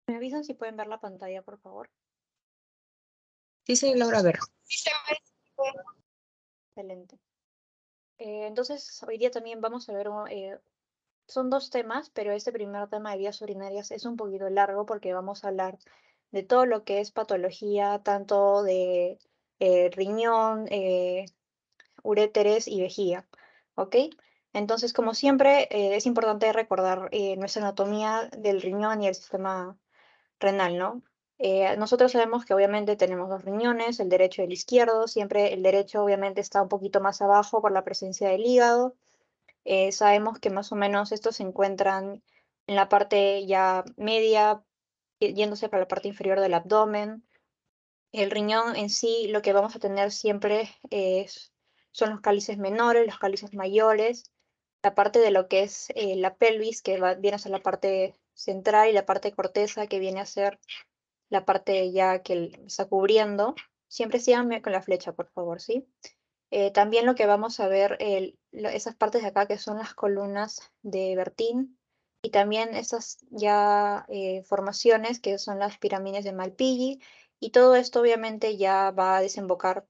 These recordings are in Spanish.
¿Me avisan si pueden ver la pantalla, por favor? Sí se logra ver. Excelente. Entonces, hoy día también vamos a ver, son dos temas, pero este primer tema de vías urinarias es un poquito largo porque vamos a hablar de todo lo que es patología, tanto de riñón, uréteres y vejiga, ¿ok? Entonces, como siempre, es importante recordar nuestra anatomía del riñón y el sistema renal, ¿no? Nosotros sabemos que obviamente tenemos dos riñones, el derecho y el izquierdo. Siempre el derecho obviamente está un poquito más abajo por la presencia del hígado. Sabemos que más o menos estos se encuentran en la parte ya media, yéndose para la parte inferior del abdomen. El riñón en sí, lo que vamos a tener siempre son los cálices menores, los cálices mayores, la parte de lo que es la pelvis, que viene a ser la parte central, y la parte corteza, que viene a ser la parte ya que está cubriendo. Siempre síganme con la flecha, por favor, ¿sí? También lo que vamos a ver, esas partes de acá que son las columnas de Bertin, y también esas ya formaciones que son las pirámides de Malpighi, y todo esto obviamente ya va a desembocar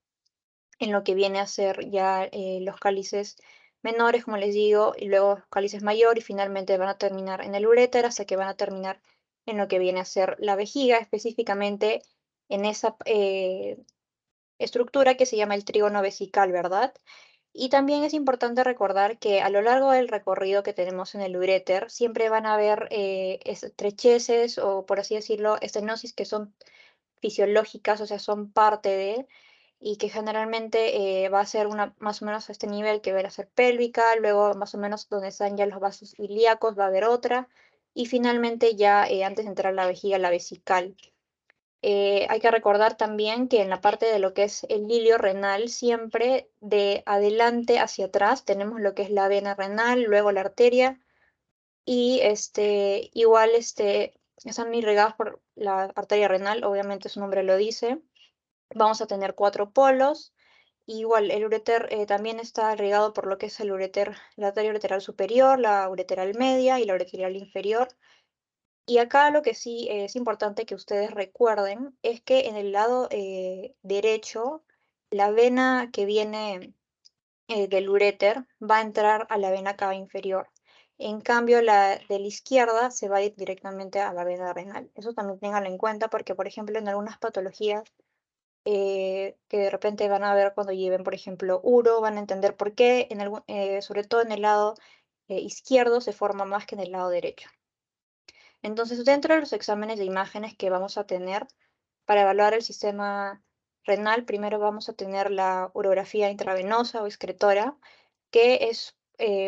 en lo que viene a ser ya los cálices menores, como les digo, y luego los cálices mayor, y finalmente van a terminar en el uréter hasta que van a terminar en lo que viene a ser la vejiga, específicamente en esa estructura que se llama el trígono vesical, ¿verdad? Y también es importante recordar que a lo largo del recorrido que tenemos en el uréter siempre van a haber estrecheces o, por así decirlo, estenosis que son fisiológicas, o sea, son parte de, y que generalmente va a ser una más o menos a este nivel, que va a ser pélvica, luego más o menos donde están ya los vasos ilíacos va a haber otra, y finalmente ya antes de entrar a la vejiga, la vesical. Hay que recordar también que en la parte de lo que es el hilio renal, siempre de adelante hacia atrás tenemos lo que es la vena renal, luego la arteria, y igual están irrigadas por la arteria renal, obviamente su nombre lo dice. Vamos a tener cuatro polos. Igual el uréter también está irrigado por lo que es el uréter, la arteria ureteral superior, la ureteral media y la ureteral inferior. Y acá lo que sí es importante que ustedes recuerden es que en el lado derecho, la vena que viene del uréter va a entrar a la vena cava inferior. En cambio, la de la izquierda se va a ir directamente a la vena renal. Eso también ténganlo en cuenta porque, por ejemplo, en algunas patologías que de repente van a ver cuando lleven, por ejemplo, uro, van a entender por qué, sobre todo en el lado izquierdo, se forma más que en el lado derecho. Entonces, dentro de los exámenes de imágenes que vamos a tener para evaluar el sistema renal, primero vamos a tener la urografía intravenosa o excretora, que es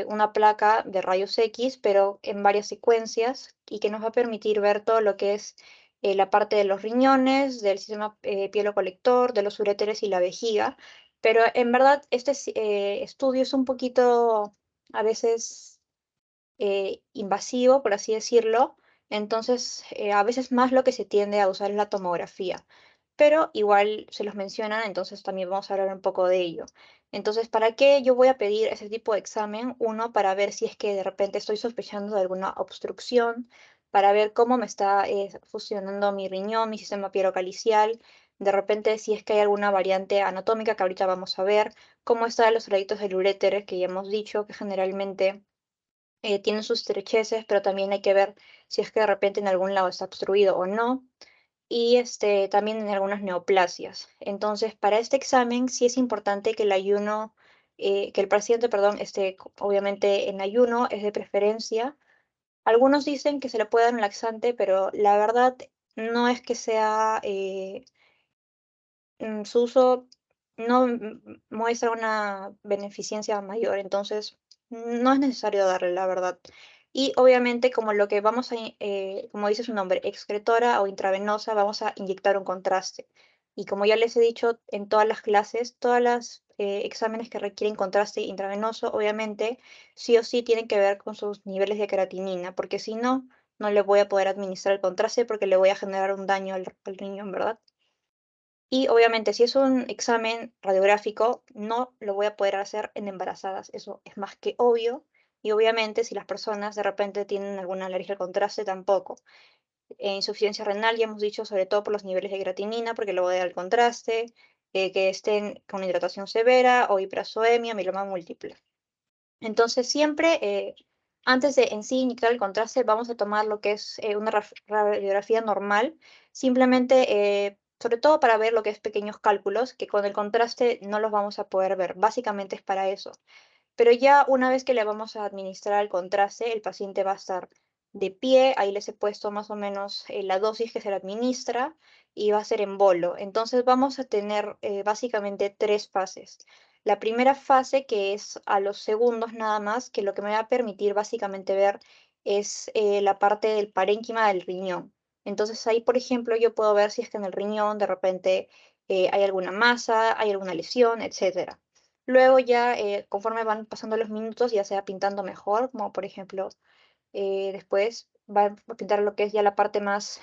una placa de rayos X, pero en varias secuencias, y que nos va a permitir ver todo lo que es la parte de los riñones, del sistema pielo-colector, de los uréteres y la vejiga. Pero en verdad este estudio es un poquito a veces invasivo, por así decirlo. Entonces, a veces más lo que se tiende a usar es la tomografía, pero igual se los mencionan, entonces también vamos a hablar un poco de ello. Entonces, ¿para qué yo voy a pedir ese tipo de examen? Uno, para ver si es que de repente estoy sospechando de alguna obstrucción, para ver cómo me está funcionando mi riñón, mi sistema pielocalicial, de repente si es que hay alguna variante anatómica que ahorita vamos a ver, cómo están los trayectos del uréter, que ya hemos dicho que generalmente tienen sus estrecheces, pero también hay que ver si es que de repente en algún lado está obstruido o no, y también en algunas neoplasias. Entonces, para este examen sí es importante que que el paciente, perdón, esté obviamente en ayuno, es de preferencia. Algunos dicen que se le puede dar un laxante, pero la verdad no es que sea su uso no muestra una beneficencia mayor, entonces no es necesario darle, la verdad. Y obviamente, como lo que vamos como dice su nombre, excretora o intravenosa, vamos a inyectar un contraste. Y como ya les he dicho en todas las clases, todas las exámenes que requieren contraste intravenoso, obviamente, sí o sí tienen que ver con sus niveles de creatinina, porque si no, no le voy a poder administrar el contraste porque le voy a generar un daño al riñón, ¿verdad? Y obviamente, si es un examen radiográfico, no lo voy a poder hacer en embarazadas, eso es más que obvio. Y obviamente, si las personas de repente tienen alguna alergia al contraste, tampoco. insuficiencia renal, ya hemos dicho, sobre todo por los niveles de creatinina, porque luego da el contraste, que estén con hidratación severa o hiperzoemia, mieloma múltiple. Entonces siempre, antes de en sí iniciar el contraste, vamos a tomar lo que es una radiografía normal, simplemente, sobre todo para ver lo que es pequeños cálculos, que con el contraste no los vamos a poder ver. Básicamente es para eso. Pero ya una vez que le vamos a administrar el contraste, el paciente va a estar de pie, ahí les he puesto más o menos la dosis que se le administra y va a ser en bolo. Entonces vamos a tener básicamente tres fases. La primera fase, que es a los segundos nada más, que lo que me va a permitir básicamente ver es la parte del parénquima del riñón. Entonces ahí, por ejemplo, yo puedo ver si es que en el riñón de repente hay alguna masa, hay alguna lesión, etcétera. Luego ya, conforme van pasando los minutos, ya se va pintando mejor, como por ejemplo, después va a pintar lo que es ya la parte más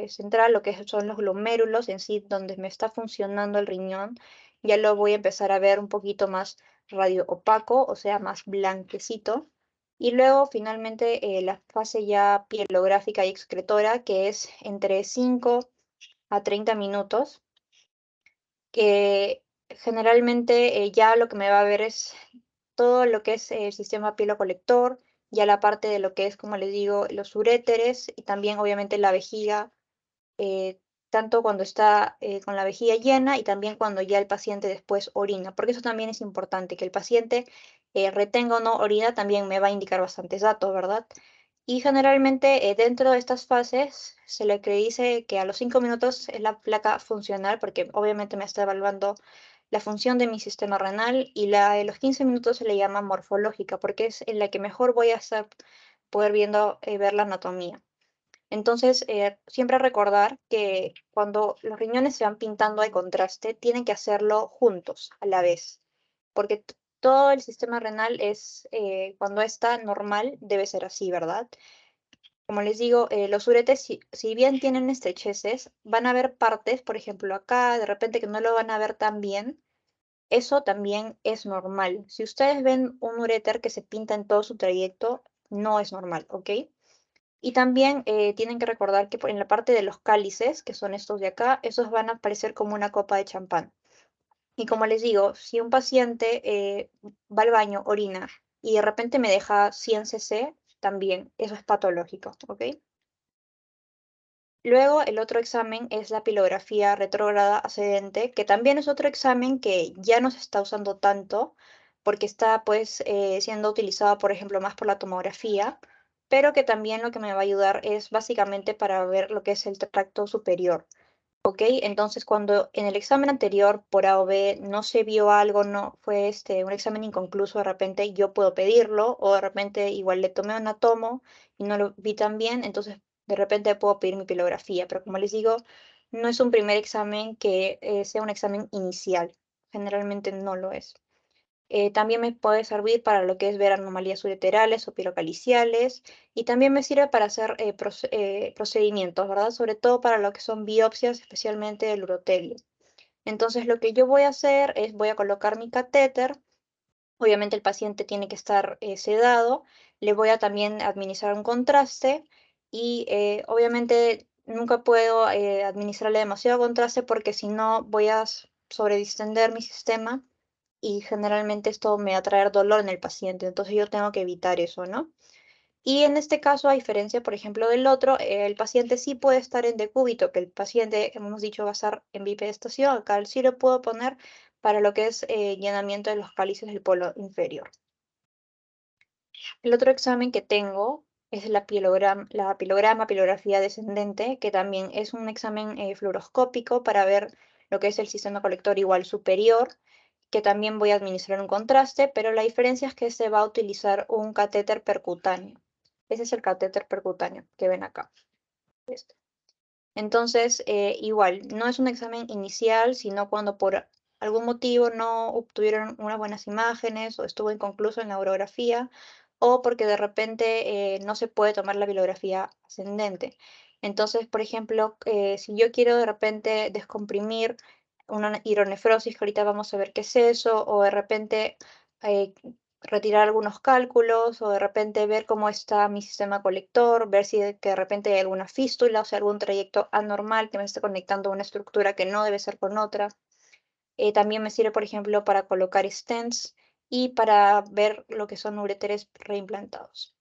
central, lo que son los glomérulos en sí, donde me está funcionando el riñón. Ya lo voy a empezar a ver un poquito más radio opaco, o sea, más blanquecito. Y luego, finalmente, la fase ya pielográfica y excretora, que es entre 5 a 30 minutos, que generalmente ya lo que me va a ver es todo lo que es el sistema pielo-colector, ya la parte de lo que es, como les digo, los uréteres y también obviamente la vejiga, eh, tanto cuando está con la vejiga llena y también cuando ya el paciente después orina, porque eso también es importante, que el paciente retenga o no orina también me va a indicar bastantes datos, ¿verdad? Y generalmente dentro de estas fases se le que dice que a los 5 minutos es la placa funcional, porque obviamente me está evaluando la función de mi sistema renal, y la de los 15 minutos se le llama morfológica, porque es en la que mejor voy a estar poder viendo, ver la anatomía. Entonces, siempre recordar que cuando los riñones se van pintando de contraste, tienen que hacerlo juntos, a la vez, porque todo el sistema renal es, cuando está normal, debe ser así, ¿verdad? Como les digo, los uretes, si bien tienen estrecheces, van a haber partes, por ejemplo, acá, de repente que no lo van a ver tan bien. Eso también es normal. Si ustedes ven un uréter que se pinta en todo su trayecto, no es normal, ¿ok? Y también tienen que recordar que en la parte de los cálices, que son estos de acá, esos van a parecer como una copa de champán. Y como les digo, si un paciente va al baño, orina, y de repente me deja 100 cc, también eso es patológico, ¿ok? Luego, el otro examen es la pilografía retrógrada ascendente, que también es otro examen que ya no se está usando tanto, porque está pues siendo utilizado, por ejemplo, más por la tomografía, pero que también lo que me va a ayudar es básicamente para ver lo que es el tracto superior. ¿Ok? Entonces, cuando en el examen anterior por A o B no se vio algo, no fue un examen inconcluso, de repente yo puedo pedirlo, o de repente igual le tomé una tomo y no lo vi tan bien, entonces de repente puedo pedir mi pilografía. Pero como les digo, no es un primer examen que sea un examen inicial. Generalmente no lo es. También me puede servir para lo que es ver anomalías ureterales o pilocaliciales, y también me sirve para hacer procedimientos, ¿verdad? Sobre todo para lo que son biopsias, especialmente del urotelio. Entonces lo que yo voy a hacer es voy a colocar mi catéter. Obviamente el paciente tiene que estar sedado. Le voy a también administrar un contraste y obviamente nunca puedo administrarle demasiado contraste, porque si no voy a sobredistender mi sistema y generalmente esto me va a traer dolor en el paciente, entonces yo tengo que evitar eso, ¿no? Y en este caso, a diferencia, por ejemplo, del otro, el paciente sí puede estar en decúbito, que el paciente, hemos dicho, va a estar en bipedestación. Acá sí lo puedo poner para lo que es llenamiento de los cálices del polo inferior. El otro examen que tengo es pilografía descendente, que también es un examen fluoroscópico para ver lo que es el sistema colector igual superior, que también voy a administrar un contraste, pero la diferencia es que se va a utilizar un catéter percutáneo. Ese es el catéter percutáneo que ven acá. Este. Entonces, igual, no es un examen inicial, sino cuando por algún motivo no obtuvieron unas buenas imágenes o estuvo inconcluso en la urografía, o porque de repente no se puede tomar la bilografía ascendente. Entonces, por ejemplo, si yo quiero de repente descomprimir una hidronefrosis, que ahorita vamos a ver qué es eso, o de repente retirar algunos cálculos o de repente ver cómo está mi sistema colector, ver si que de repente hay alguna fístula, o sea, algún trayecto anormal que me esté conectando a una estructura que no debe ser con otra. También me sirve, por ejemplo, para colocar stents y para ver lo que son uréteres reimplantados.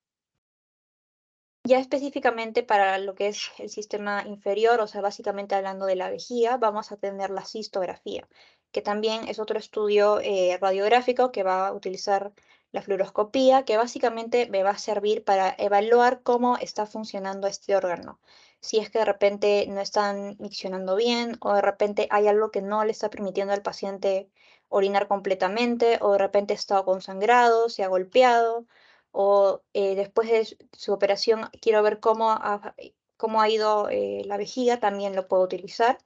Ya específicamente para lo que es el sistema inferior, o sea, básicamente hablando de la vejiga, vamos a tener la cistografía, que también es otro estudio radiográfico que va a utilizar la fluoroscopía, que básicamente me va a servir para evaluar cómo está funcionando este órgano. Si es que de repente no están miccionando bien o de repente hay algo que no le está permitiendo al paciente orinar completamente o de repente está consangrado, se ha golpeado o después de su operación quiero ver cómo ha ido la vejiga, también lo puedo utilizar.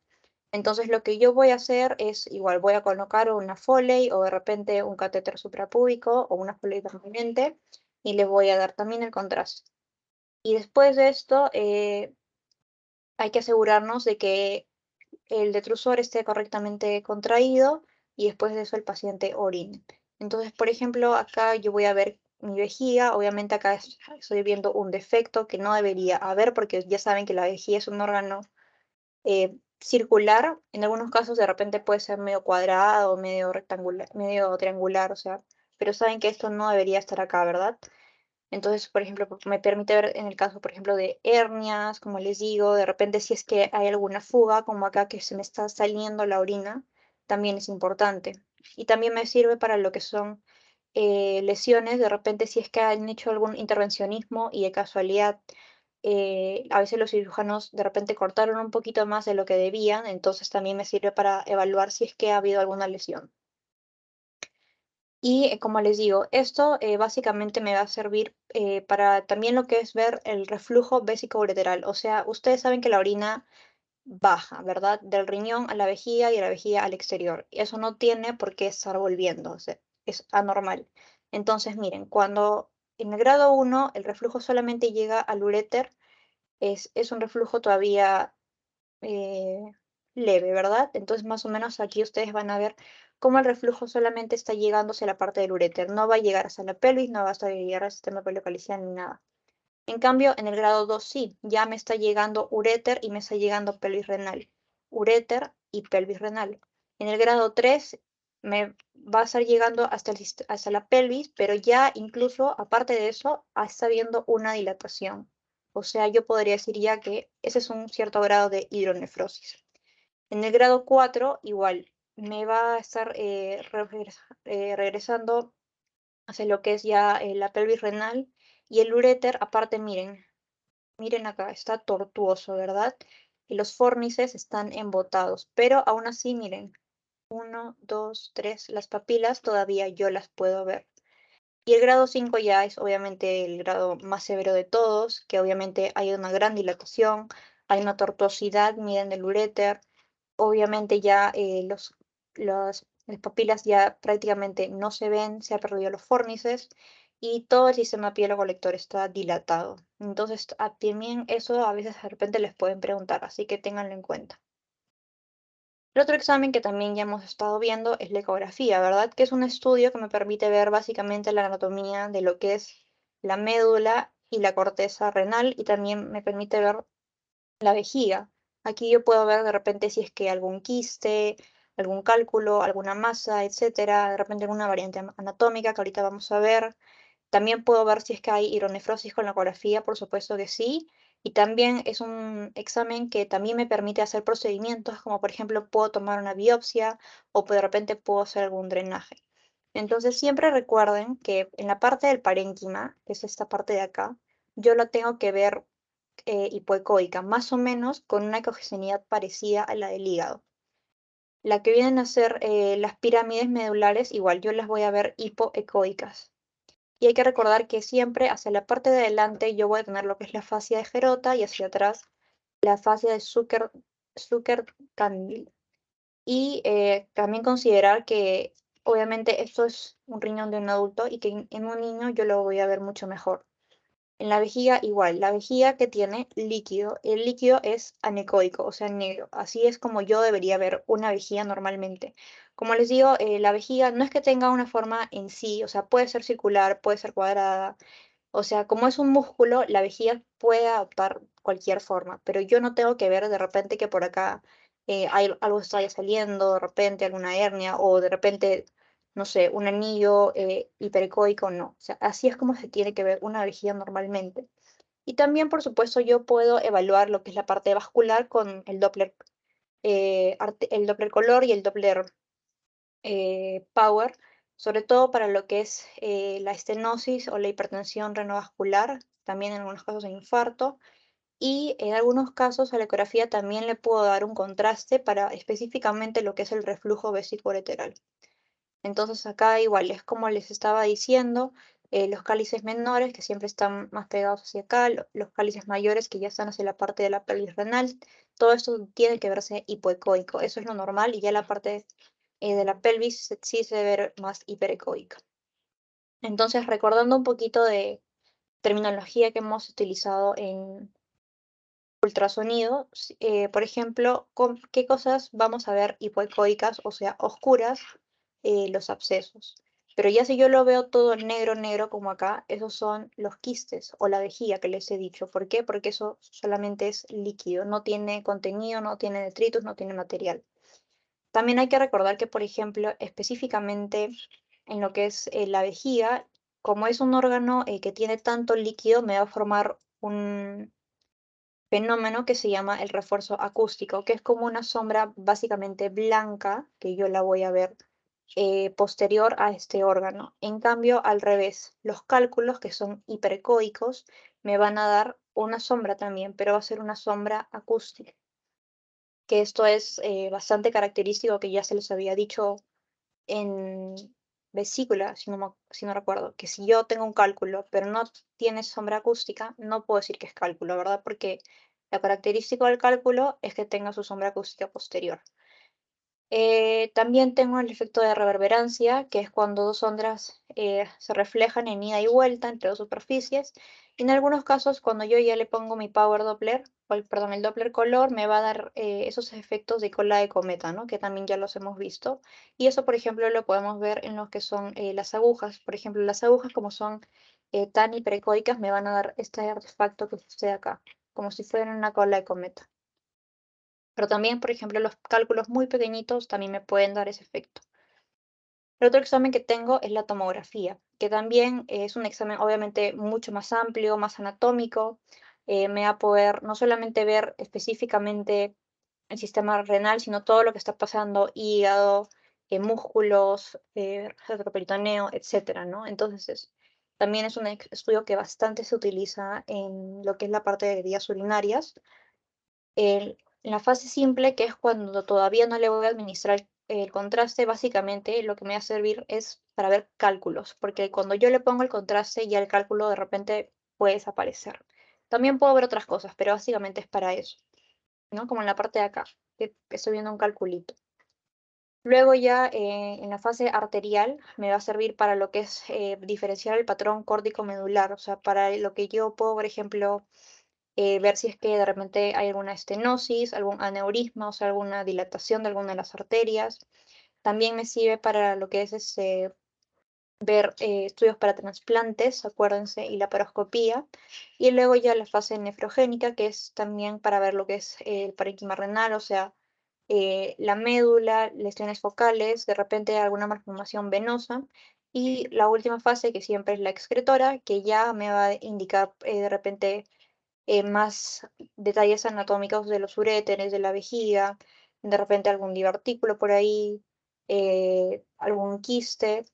Entonces lo que yo voy a hacer es igual, voy a colocar una Foley o de repente un catéter suprapúbico o una Foley permanente y le voy a dar también el contraste. Y después de esto hay que asegurarnos de que el detrusor esté correctamente contraído y después de eso el paciente orine. Entonces, por ejemplo, acá yo voy a ver mi vejiga, obviamente acá estoy viendo un defecto que no debería haber porque ya saben que la vejiga es un órgano circular, en algunos casos de repente puede ser medio cuadrado, medio rectangular, medio triangular, o sea, pero saben que esto no debería estar acá, ¿verdad? Entonces, por ejemplo, me permite ver en el caso, por ejemplo, de hernias, como les digo, de repente si es que hay alguna fuga, como acá que se me está saliendo la orina, también es importante. Y también me sirve para lo que son lesiones, de repente si es que han hecho algún intervencionismo y de casualidad, a veces los cirujanos de repente cortaron un poquito más de lo que debían, entonces también me sirve para evaluar si es que ha habido alguna lesión. Y como les digo, esto básicamente me va a servir para también lo que es ver el reflujo vésico-ureteral. O sea, ustedes saben que la orina baja, ¿verdad? Del riñón a la vejiga y de la vejiga al exterior. Y eso no tiene por qué estar volviendo, o sea, es anormal. Entonces, miren, cuando en el grado 1 el reflujo solamente llega al uréter, es un reflujo todavía eh, leve, ¿verdad? Entonces más o menos aquí ustedes van a ver cómo el reflujo solamente está llegándose a la parte del uréter, no va a llegar hasta la pelvis, no va a llegar al sistema pelviocaliciano ni nada. En cambio, en el grado 2 sí, ya me está llegando uréter y me está llegando pelvis renal. Uréter y pelvis renal. En el grado 3 me va a estar llegando hasta la pelvis, pero ya incluso, aparte de eso, está habiendo una dilatación. O sea, yo podría decir ya que ese es un cierto grado de hidronefrosis. En el grado 4 igual, me va a estar regresando hacia lo que es ya la pelvis renal y el uréter, aparte, miren acá, está tortuoso, ¿verdad? Y los fórnices están embotados, pero aún así, miren, uno, dos, tres, las papilas todavía yo las puedo ver. Y el grado 5 ya es obviamente el grado más severo de todos, que obviamente hay una gran dilatación, hay una tortuosidad, miren el uréter, obviamente ya las papilas ya prácticamente no se ven, se han perdido los fórnices y todo el sistema pielo-colector está dilatado. Entonces, también eso a veces de repente les pueden preguntar, así que ténganlo en cuenta. El otro examen que también ya hemos estado viendo es la ecografía, ¿verdad? Que es un estudio que me permite ver básicamente la anatomía de lo que es la médula y la corteza renal y también me permite ver la vejiga. Aquí yo puedo ver de repente si es que algún quiste, algún cálculo, alguna masa, etcétera, de repente alguna variante anatómica que ahorita vamos a ver. También puedo ver si es que hay hidronefrosis con la ecografía, por supuesto que sí. Y también es un examen que también me permite hacer procedimientos, como por ejemplo puedo tomar una biopsia o de repente puedo hacer algún drenaje. Entonces siempre recuerden que en la parte del parénquima, que es esta parte de acá, yo la tengo que ver hipoecoica, más o menos con una ecogenicidad parecida a la del hígado. La que vienen a ser las pirámides medulares, igual yo las voy a ver hipoecoicas. Y hay que recordar que siempre hacia la parte de adelante yo voy a tener lo que es la fascia de Gerota y hacia atrás la fascia de Zucker-Candil. Y también considerar que obviamente esto es un riñón de un adulto y que en un niño yo lo voy a ver mucho mejor. En la vejiga igual, la vejiga que tiene líquido, el líquido es anecoico, o sea, negro. Así es como yo debería ver una vejiga normalmente. Como les digo, la vejiga no es que tenga una forma en sí, o sea, puede ser circular, puede ser cuadrada, o sea, como es un músculo, la vejiga puede adoptar cualquier forma, pero yo no tengo que ver de repente que por acá algo está saliendo, de repente alguna hernia o de repente, no sé, un anillo hiperecoico, no. O sea, así es como se tiene que ver una vejiga normalmente. Y también, por supuesto, yo puedo evaluar lo que es la parte vascular con el Doppler color y el Doppler Power, sobre todo para lo que es la estenosis o la hipertensión renovascular, también en algunos casos de infarto, y en algunos casos a la ecografía también le puedo dar un contraste para específicamente lo que es el reflujo vesículo-lateral. Entonces acá igual, es como les estaba diciendo, los cálices menores que siempre están más pegados hacia acá, los cálices mayores que ya están hacia la parte de la pelvis renal, todo esto tiene que verse hipoecoico, eso es lo normal y ya la parte de la pelvis sí se debe ver más hiperecoica. Entonces, recordando un poquito de terminología que hemos utilizado en ultrasonido, por ejemplo, con qué cosas vamos a ver hipoecoicas, o sea, oscuras, los abscesos. Pero ya si yo lo veo todo negro, negro como acá, esos son los quistes o la vejiga que les he dicho. ¿Por qué? Porque eso solamente es líquido, no tiene contenido, no tiene detritus, no tiene material. También hay que recordar que, por ejemplo, específicamente en lo que es la vejiga, como es un órgano que tiene tanto líquido, me va a formar un fenómeno que se llama el refuerzo acústico, que es como una sombra básicamente blanca, que yo la voy a ver posterior a este órgano. En cambio, al revés, los cálculos, que son hiperecoicos, me van a dar una sombra también, pero va a ser una sombra acústica, que esto es bastante característico, que ya se les había dicho en vesícula, si no recuerdo, que si yo tengo un cálculo, pero no tiene sombra acústica, no puedo decir que es cálculo, ¿verdad? Porque la característica del cálculo es que tenga su sombra acústica posterior. También tengo el efecto de reverberancia, que es cuando dos ondas se reflejan en ida y vuelta entre dos superficies. Y en algunos casos, cuando yo ya le pongo mi Power Doppler, perdón, el Doppler color, me va a dar esos efectos de cola de cometa, ¿no? Que también ya los hemos visto. Y eso, por ejemplo, lo podemos ver en lo que son las agujas. Por ejemplo, las agujas, como son tan hiperecoicas, me van a dar este artefacto que sucede acá, como si fueran una cola de cometa. Pero también, por ejemplo, los cálculos muy pequeñitos también me pueden dar ese efecto. El otro examen que tengo es la tomografía, que también es un examen obviamente mucho más amplio, más anatómico. Me va a poder no solamente ver específicamente el sistema renal, sino todo lo que está pasando, hígado, músculos, retroperitoneo, etcétera, ¿no? Entonces, también es un estudio que bastante se utiliza en lo que es la parte de vías urinarias. En la fase simple, que es cuando todavía no le voy a administrar el contraste, básicamente lo que me va a servir es para ver cálculos, porque cuando yo le pongo el contraste ya el cálculo de repente puede desaparecer. También puedo ver otras cosas, pero básicamente es para eso, ¿no? Como en la parte de acá, que estoy viendo un calculito. Luego ya en la fase arterial me va a servir para lo que es diferenciar el patrón córtico-medular, o sea, para lo que yo puedo, por ejemplo, ver si es que de repente hay alguna estenosis, algún aneurisma, o sea, alguna dilatación de alguna de las arterias. También me sirve para lo que es ver estudios para trasplantes, acuérdense, y la paroscopía. Y luego ya la fase nefrogénica, que es también para ver lo que es el parénquima renal, o sea, la médula, lesiones focales, de repente alguna malformación venosa. Y la última fase, que siempre es la excretora, que ya me va a indicar de repente más detalles anatómicos de los uréteres, de la vejiga, de repente algún divertículo por ahí, algún quiste,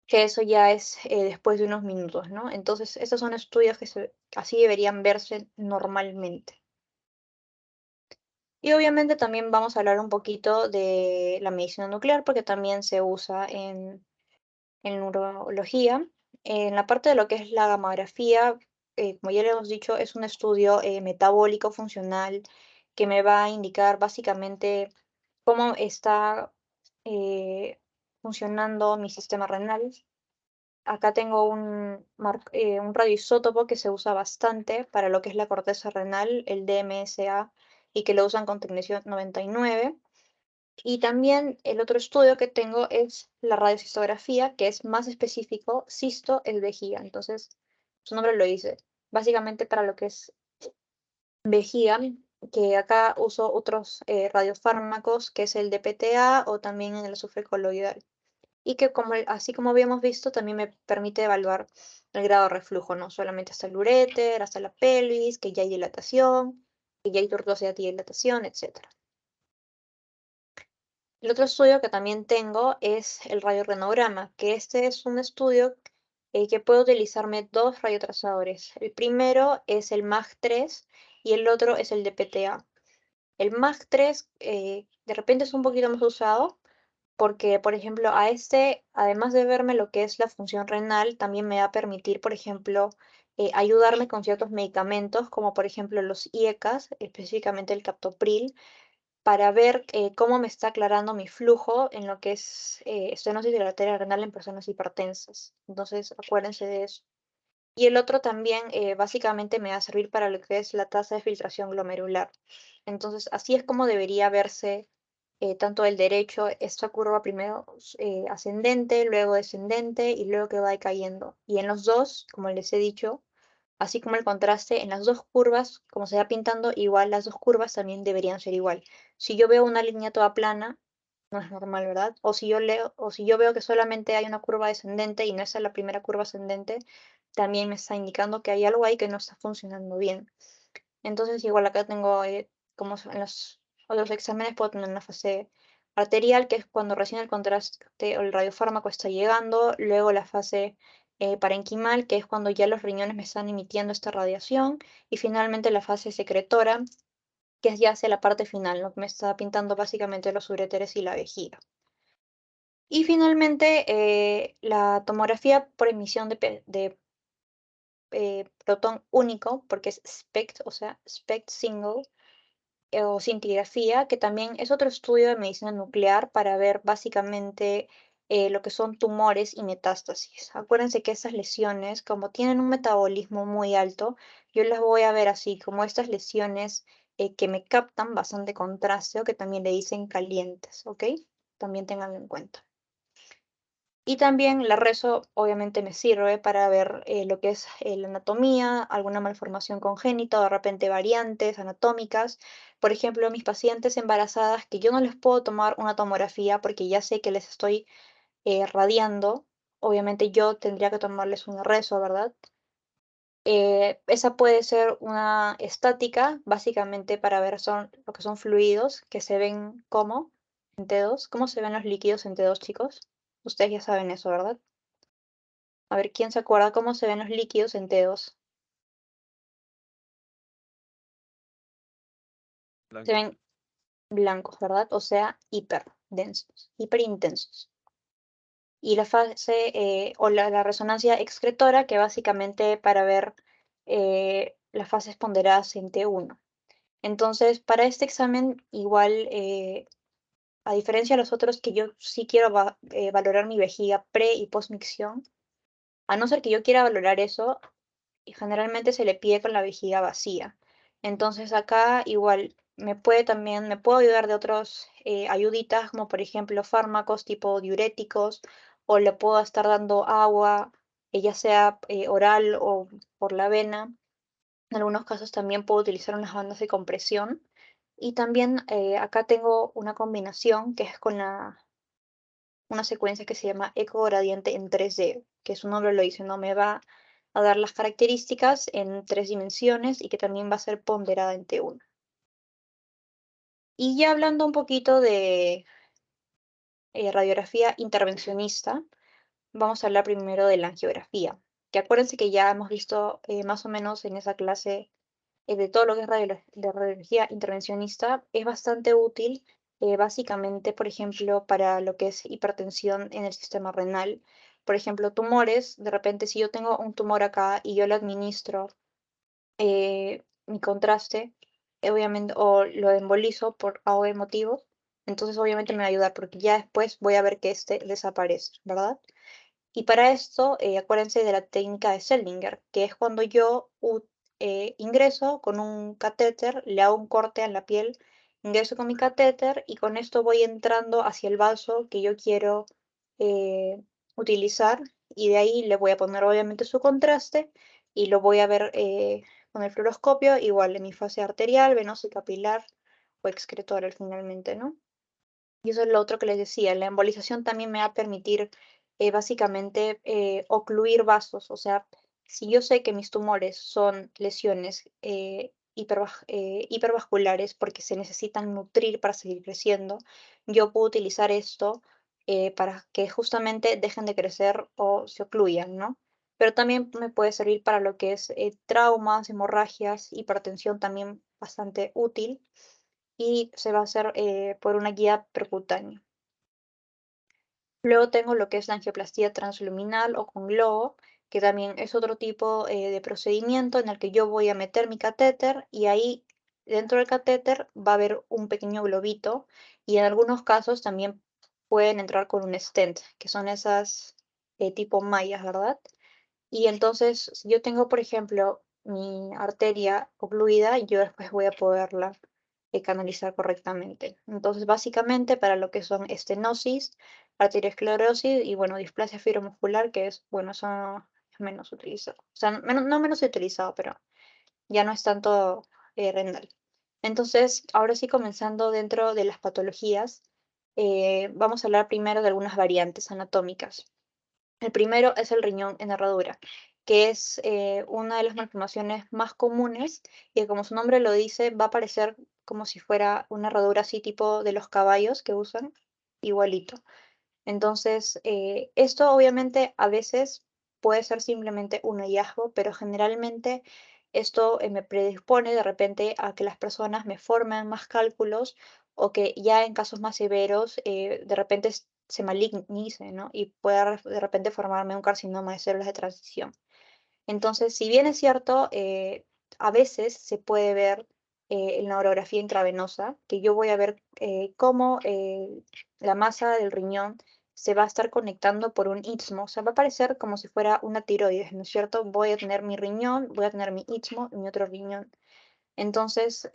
que eso ya es después de unos minutos, ¿no? Entonces, estos son estudios que así deberían verse normalmente. Y obviamente también vamos a hablar un poquito de la medicina nuclear, porque también se usa en neurología. En la parte de lo que es la gamografía, como ya le hemos dicho, es un estudio metabólico funcional que me va a indicar básicamente cómo está funcionando mi sistema renal. acá tengo un radioisótopo que se usa bastante para lo que es la corteza renal, el DMSA, y que lo usan con tecnesio 99. Y también el otro estudio que tengo es la radiocistografía, que es más específico, cisto es vejiga. Entonces, su nombre lo dice. Básicamente para lo que es vejiga, que acá uso otros radiofármacos, que es el DPTA o también el azufre coloidal. Y que así como habíamos visto, también me permite evaluar el grado de reflujo, no solamente hasta el uréter, hasta la pelvis, que ya hay dilatación, que ya hay tortuosidad y dilatación, etc. El otro estudio que también tengo es el radiorrenograma, que este es un estudio que puede utilizarme dos radiotrazadores. El primero es el MAG3 y el otro es el de PTA. El MAG3 de repente es un poquito más usado porque, por ejemplo, a este, además de verme lo que es la función renal, también me va a permitir, por ejemplo, ayudarme con ciertos medicamentos, como por ejemplo los IECAS, específicamente el captopril, para ver cómo me está aclarando mi flujo en lo que es estenosis de la arteria renal en personas hipertensas. Entonces, acuérdense de eso. Y el otro también básicamente me va a servir para lo que es la tasa de filtración glomerular. Entonces, así es como debería verse tanto el derecho, esta curva primero ascendente, luego descendente y luego que va cayendo. Y en los dos, como les he dicho, así como el contraste en las dos curvas, como se va pintando, igual las dos curvas también deberían ser igual. Si yo veo una línea toda plana, no es normal, ¿verdad? O si yo veo que solamente hay una curva descendente y no es la primera curva ascendente, también me está indicando que hay algo ahí que no está funcionando bien. Entonces, igual acá tengo, en los otros exámenes, puedo tener una fase arterial, que es cuando recién el contraste o el radiofármaco está llegando, luego la fase parenquimal, que es cuando ya los riñones me están emitiendo esta radiación, y finalmente la fase secretora, que es ya hacia la parte final, lo que me está pintando básicamente los uréteres y la vejiga. Y finalmente, la tomografía por emisión de protón único, porque es SPECT, o sea, SPECT single, o scintigrafía, que también es otro estudio de medicina nuclear para ver básicamente lo que son tumores y metástasis. Acuérdense que estas lesiones, como tienen un metabolismo muy alto, yo las voy a ver así, como estas lesiones que me captan bastante contraste o que también le dicen calientes, ¿ok? También tenganlo en cuenta. Y también la rezo obviamente me sirve para ver lo que es la anatomía, alguna malformación congénita o de repente variantes anatómicas. Por ejemplo, mis pacientes embarazadas que yo no les puedo tomar una tomografía porque ya sé que les estoy radiando, obviamente yo tendría que tomarles un rezo, ¿verdad? Esa puede ser una estática, básicamente para ver lo que son fluidos que se ven como en T2. ¿Cómo se ven los líquidos en T2, chicos? Ustedes ya saben eso, ¿verdad? A ver, ¿quién se acuerda cómo se ven los líquidos en T2? Se Blanco. ven blancos, ¿verdad? O sea, hiperdensos, hiperintensos. Y la fase o la resonancia excretora, que básicamente para ver las fases ponderadas en T1. Entonces, para este examen, igual, a diferencia de los otros que yo sí quiero valorar mi vejiga pre y post-micción, a no ser que yo quiera valorar eso, y generalmente se le pide con la vejiga vacía. Entonces acá igual me puedo ayudar de otros ayuditas, como por ejemplo fármacos tipo diuréticos, o le puedo estar dando agua, ya sea oral o por la vena. En algunos casos también puedo utilizar unas bandas de compresión. Y también acá tengo una combinación que es con una secuencia que se llama eco gradiente en 3D, que su nombre lo dice, no me va a dar las características en 3 dimensiones y que también va a ser ponderada en T1. Y ya hablando un poquito de radiografía intervencionista, vamos a hablar primero de la angiografía, que acuérdense que ya hemos visto más o menos en esa clase de todo lo que es de radiología intervencionista, es bastante útil, básicamente, por ejemplo, para lo que es hipertensión en el sistema renal. Por ejemplo, tumores, de repente, si yo tengo un tumor acá y yo le administro mi contraste, obviamente, o lo embolizo por algo emotivo, entonces obviamente me va a ayudar porque ya después voy a ver que este desaparece, ¿verdad? Y para esto, acuérdense de la técnica de Seldinger, que es cuando yo ingreso con un catéter, le hago un corte en la piel, ingreso con mi catéter y con esto voy entrando hacia el vaso que yo quiero eh, utilizar y de ahí le voy a poner obviamente su contraste y lo voy a ver con el fluoroscopio, igual en mi fase arterial, venosa y capilar o excretora finalmente, ¿no? Y eso es lo otro que les decía, la embolización también me va a permitir básicamente ocluir vasos, o sea, si yo sé que mis tumores son lesiones hipervasculares porque se necesitan nutrir para seguir creciendo, yo puedo utilizar esto para que justamente dejen de crecer o se ocluyan, ¿no? Pero también me puede servir para lo que es traumas, hemorragias, hipertensión también bastante útil y se va a hacer por una guía percutánea. Luego tengo lo que es la angioplastía transluminal o con globo, que también es otro tipo de procedimiento en el que yo voy a meter mi catéter y ahí dentro del catéter va a haber un pequeño globito y en algunos casos también pueden entrar con un stent, que son esas tipo mallas, ¿verdad? Y entonces, si yo tengo, por ejemplo, mi arteria ocluida, yo después voy a poderla canalizar correctamente. Entonces, básicamente, para lo que son estenosis, arteriosclerosis y, bueno, displasia fibromuscular, que es, bueno, eso es menos utilizado. O sea, no menos utilizado, pero ya no es tanto renal. Entonces, ahora sí, comenzando dentro de las patologías, vamos a hablar primero de algunas variantes anatómicas. El primero es el riñón en herradura, que es una de las malformaciones más comunes y que, como su nombre lo dice, va a parecer como si fuera una herradura así tipo de los caballos que usan, igualito. Entonces, esto obviamente a veces puede ser simplemente un hallazgo, pero generalmente esto me predispone de repente a que las personas me formen más cálculos o que ya en casos más severos de repente se malignice, ¿no? Y pueda de repente formarme un carcinoma de células de transición. Entonces, si bien es cierto, a veces se puede ver en la orografía intravenosa, que yo voy a ver cómo la masa del riñón se va a estar conectando por un istmo, o sea, va a parecer como si fuera una tiroides, ¿no es cierto? Voy a tener mi riñón, voy a tener mi istmo y mi otro riñón. Entonces,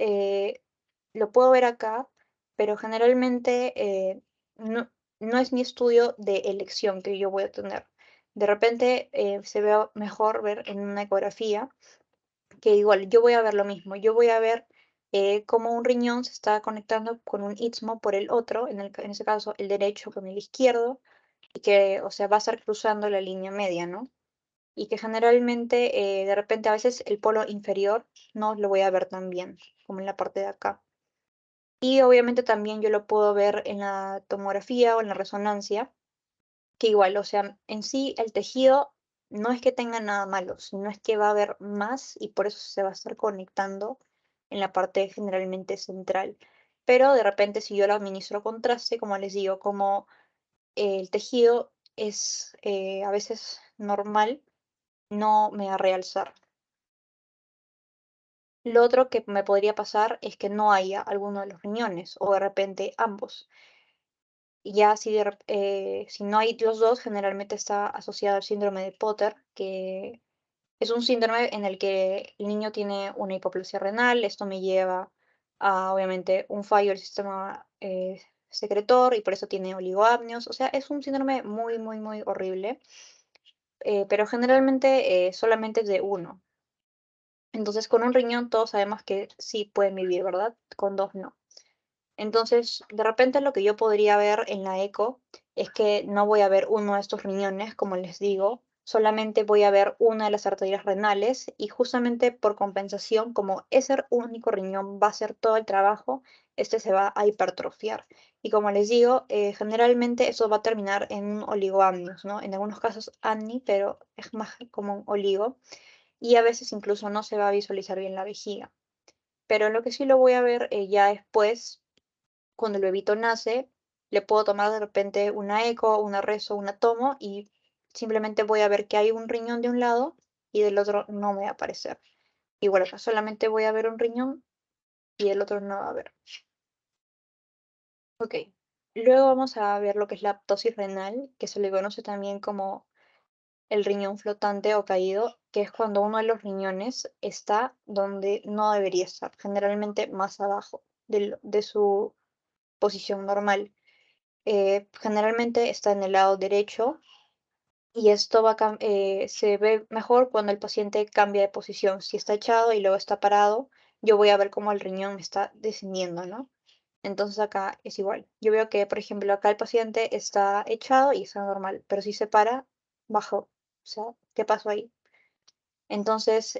lo puedo ver acá, pero generalmente no es mi estudio de elección que yo voy a tener. De repente se ve mejor ver en una ecografía, que igual yo voy a ver lo mismo. Yo voy a ver cómo un riñón se está conectando con un istmo por el otro, en ese caso el derecho con el izquierdo, y que, o sea, va a estar cruzando la línea media, ¿no? Y que generalmente, de repente, a veces el polo inferior no lo voy a ver tan bien como en la parte de acá. Y obviamente también yo lo puedo ver en la tomografía o en la resonancia, que igual, o sea, en sí el tejido no es que tenga nada malo, sino es que va a haber más y por eso se va a estar conectando en la parte generalmente central. Pero de repente si yo lo administro contraste, como les digo, como el tejido es a veces normal, no me va a realzar. Lo otro que me podría pasar es que no haya alguno de los riñones o de repente ambos. Y ya si no hay los dos, generalmente está asociado al síndrome de Potter, que es un síndrome en el que el niño tiene una hipoplasia renal. Esto me lleva a, obviamente, un fallo del sistema secretor y por eso tiene oligoamnios. O sea, es un síndrome muy, muy, muy horrible, pero generalmente solamente es de uno. Entonces, con un riñón todos sabemos que sí pueden vivir, ¿verdad? Con dos no. Entonces, de repente lo que yo podría ver en la eco es que no voy a ver uno de estos riñones, como les digo, solamente voy a ver una de las arterias renales y justamente por compensación, como ese único riñón va a hacer todo el trabajo, este se va a hipertrofiar. Y como les digo, generalmente eso va a terminar en un oligoamnios, ¿no? En algunos casos ANNI, pero es más como un oligo y a veces incluso no se va a visualizar bien la vejiga. Pero lo que sí lo voy a ver ya después, cuando el bebito nace, le puedo tomar de repente una eco, una reso, una tomo y simplemente voy a ver que hay un riñón de un lado y del otro no me va a aparecer. Igual acá solamente voy a ver un riñón y el otro no va a ver. Ok. Luego vamos a ver lo que es la ptosis renal, que se le conoce también como el riñón flotante o caído, que es cuando uno de los riñones está donde no debería estar, generalmente más abajo de su posición normal. Generalmente está en el lado derecho y esto se ve mejor cuando el paciente cambia de posición. Si está echado y luego está parado, yo voy a ver cómo el riñón me está descendiendo, ¿no? Entonces acá es igual. Yo veo que, por ejemplo, acá el paciente está echado y está normal, pero si se para, bajó. O sea, ¿qué pasó ahí? Entonces,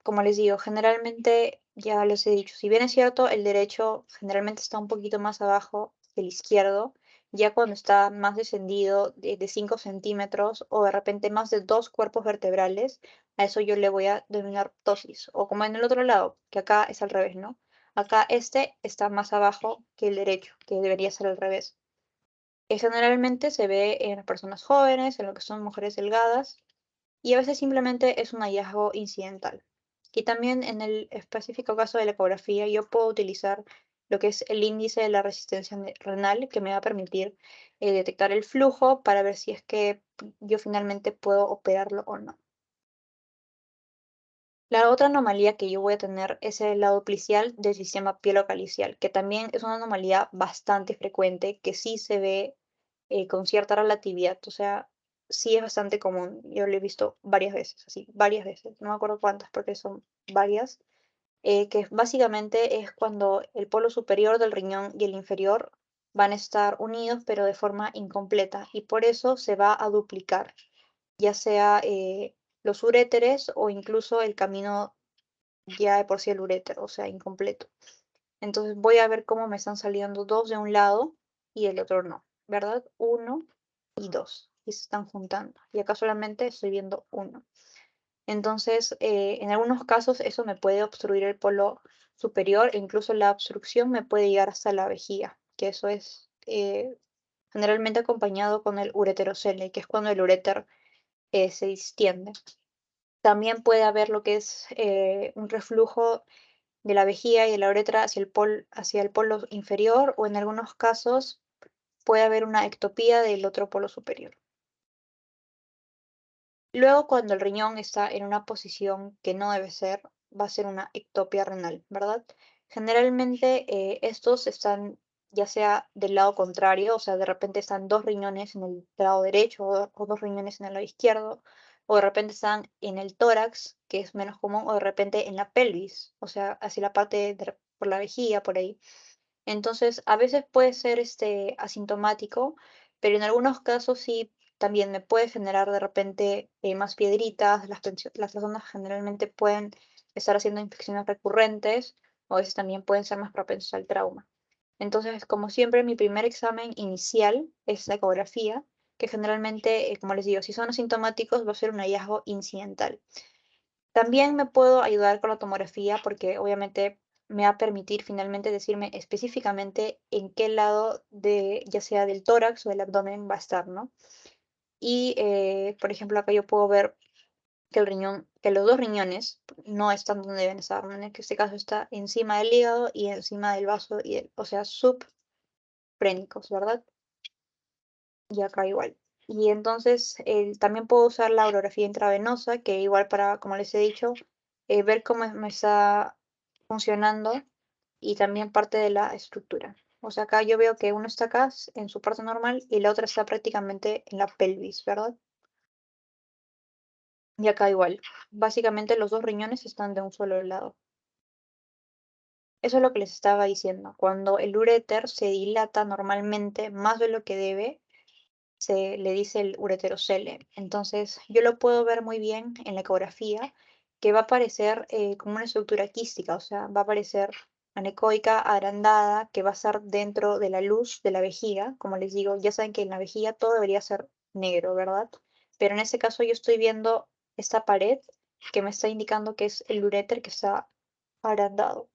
como les digo, generalmente, ya les he dicho, si bien es cierto, el derecho generalmente está un poquito más abajo que el izquierdo, ya cuando está más descendido de 5 centímetros o de repente más de 2 cuerpos vertebrales, a eso yo le voy a denominar ptosis. O como en el otro lado, que acá es al revés, ¿no? Acá este está más abajo que el derecho, que debería ser al revés. Generalmente se ve en las personas jóvenes, en lo que son mujeres delgadas, y a veces simplemente es un hallazgo incidental. Y también en el específico caso de la ecografía, yo puedo utilizar lo que es el índice de la resistencia renal, que me va a permitir detectar el flujo para ver si es que yo finalmente puedo operarlo o no. La otra anomalía que yo voy a tener es el lado plicial del sistema pielocalicial, que también es una anomalía bastante frecuente, que sí se ve con cierta relatividad, o sea, sí es bastante común. Yo lo he visto varias veces, así, varias veces, no me acuerdo cuántas porque son varias, que básicamente es cuando el polo superior del riñón y el inferior van a estar unidos, pero de forma incompleta, y por eso se va a duplicar, ya sea los uréteres o incluso el camino ya de por sí el uréter, o sea, incompleto. Entonces voy a ver cómo me están saliendo dos de un lado y el otro no, ¿verdad? Uno y dos, y se están juntando. Y acá solamente estoy viendo uno. Entonces, en algunos casos eso me puede obstruir el polo superior e incluso la obstrucción me puede llegar hasta la vejiga, que eso es generalmente acompañado con el ureterocele, que es cuando el uréter se distiende. También puede haber lo que es un reflujo de la vejiga y de la uretra hacia el polo inferior, o en algunos casos puede haber una ectopía del otro polo superior. Luego, cuando el riñón está en una posición que no debe ser, va a ser una ectopia renal, ¿verdad? Generalmente estos están ya sea del lado contrario, o sea, de repente están dos riñones en el lado derecho o dos riñones en el lado izquierdo, o de repente están en el tórax, que es menos común, o de repente en la pelvis, o sea, hacia la parte por la vejiga, por ahí. Entonces, a veces puede ser asintomático, pero en algunos casos sí también me puede generar de repente más piedritas. Las personas generalmente pueden estar haciendo infecciones recurrentes o a veces también pueden ser más propensos al trauma. Entonces, como siempre, mi primer examen inicial es la ecografía, que generalmente, como les digo, si son asintomáticos va a ser un hallazgo incidental. También me puedo ayudar con la tomografía porque obviamente me va a permitir finalmente decirme específicamente en qué lado ya sea del tórax o del abdomen va a estar, ¿no? Y, por ejemplo, acá yo puedo ver que que los dos riñones no están donde deben estar, ¿no? En este caso está encima del hígado y encima del vaso, o sea, subprénicos, ¿verdad? Y acá igual. Y entonces también puedo usar la orografía intravenosa, que igual para, como les he dicho, ver cómo me está funcionando y también parte de la estructura. O sea, acá yo veo que uno está acá en su parte normal y la otra está prácticamente en la pelvis, ¿verdad? Y acá igual. Básicamente los dos riñones están de un solo lado. Eso es lo que les estaba diciendo. Cuando el uréter se dilata normalmente más de lo que debe, se le dice el ureterocele. Entonces, yo lo puedo ver muy bien en la ecografía, que va a aparecer como una estructura quística, o sea, va a aparecer anecoica, agrandada, que va a estar dentro de la luz de la vejiga. Como les digo, ya saben que en la vejiga todo debería ser negro, ¿verdad? Pero en este caso yo estoy viendo esta pared que me está indicando que es el uréter que está agrandado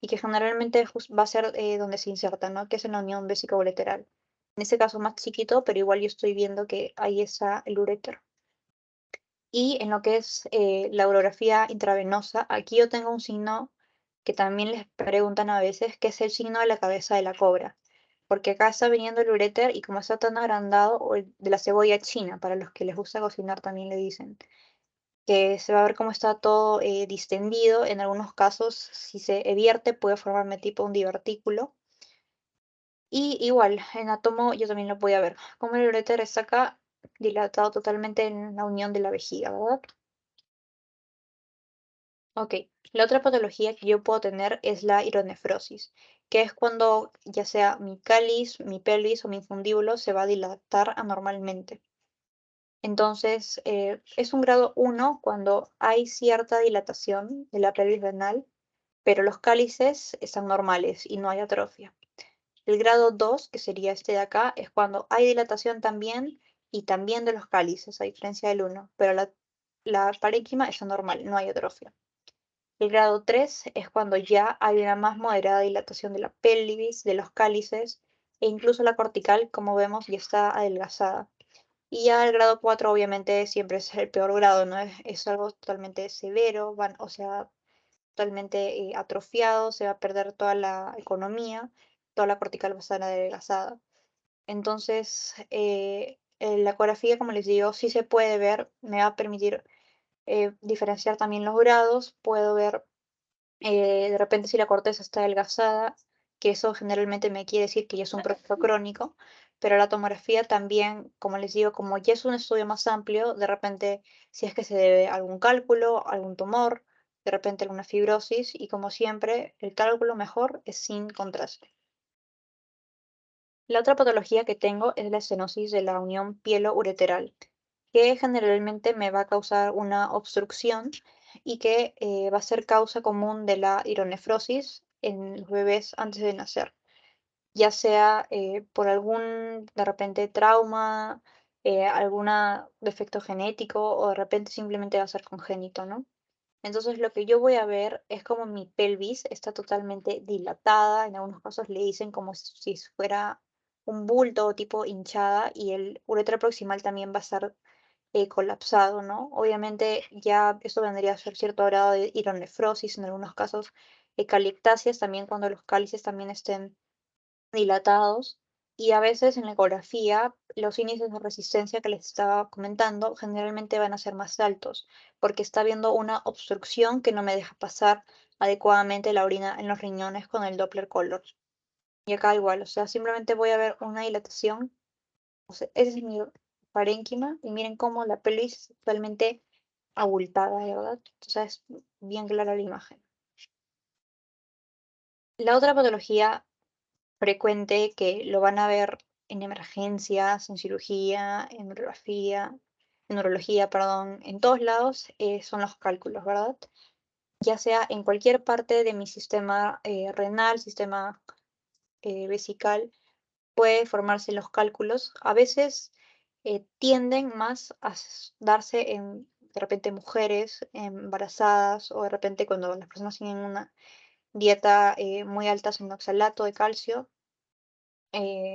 y que generalmente va a ser donde se inserta, ¿no? Que es en la unión vesico-ureteral. En este caso más chiquito, pero igual yo estoy viendo que ahí está el uréter. Y en lo que es la urografía intravenosa, aquí yo tengo un signo que también les preguntan a veces, que es el signo de la cabeza de la cobra. porque acá está viniendo el uréter y como está tan agrandado, o de la cebolla china, para los que les gusta cocinar también le dicen, que se va a ver cómo está todo distendido. En algunos casos, si se vierte, puede formarme tipo un divertículo. Y igual, en átomo yo también lo voy a ver. Como el uréter está acá dilatado totalmente en la unión de la vejiga, ¿verdad? Ok, la otra patología que yo puedo tener es la hidronefrosis, que es cuando ya sea mi cáliz, mi pelvis o mi infundíbulo se va a dilatar anormalmente. Entonces, es un grado 1 cuando hay cierta dilatación de la pelvis renal, pero los cálices están normales y no hay atrofia. El grado 2, que sería este de acá, es cuando hay dilatación también y también de los cálices, a diferencia del 1, pero la parénquima está normal, no hay atrofia. El grado 3 es cuando ya hay una más moderada dilatación de la pelvis, de los cálices e incluso la cortical, como vemos, ya está adelgazada. Y ya el grado 4 obviamente siempre es el peor grado, ¿no? Es algo totalmente severo, o sea, totalmente atrofiado, se va a perder toda la economía, toda la cortical va a estar adelgazada. Entonces, la ecografía, como les digo, sí se puede ver, me va a permitir diferenciar también los grados, puedo ver de repente si la corteza está adelgazada, que eso generalmente me quiere decir que ya es un proceso crónico, pero la tomografía también, como les digo, como ya es un estudio más amplio, de repente si es que se debe a algún cálculo, algún tumor, de repente alguna fibrosis, y como siempre, el cálculo mejor es sin contraste. La otra patología que tengo es la estenosis de la unión pielo-ureteral, que generalmente me va a causar una obstrucción y que va a ser causa común de la hidronefrosis en los bebés antes de nacer, ya sea por algún, de repente, trauma, algún defecto genético o de repente simplemente va a ser congénito, ¿no? Entonces lo que yo voy a ver es como mi pelvis está totalmente dilatada, en algunos casos le dicen como si fuera un bulto o tipo hinchada y el ureter proximal también va a estar colapsado, ¿no? Obviamente ya eso vendría a ser cierto grado de hidronefrosis, en algunos casos calictasias, también cuando los cálices también estén dilatados y a veces en la ecografía los índices de resistencia que les estaba comentando generalmente van a ser más altos porque está habiendo una obstrucción que no me deja pasar adecuadamente la orina en los riñones con el Doppler color. Y acá igual, o sea, simplemente voy a ver una dilatación, o sea, ese es mi parénquima y miren cómo la pelvis es totalmente abultada, ¿verdad? O sea, es bien clara la imagen. La otra patología frecuente que lo van a ver en emergencias, en cirugía, en neurología, perdón, en todos lados, son los cálculos, ¿verdad? Ya sea en cualquier parte de mi sistema renal, sistema vesical, puede formarse los cálculos. A veces tienden más a darse en, de repente, mujeres embarazadas o de repente cuando las personas tienen una dieta muy alta en oxalato de calcio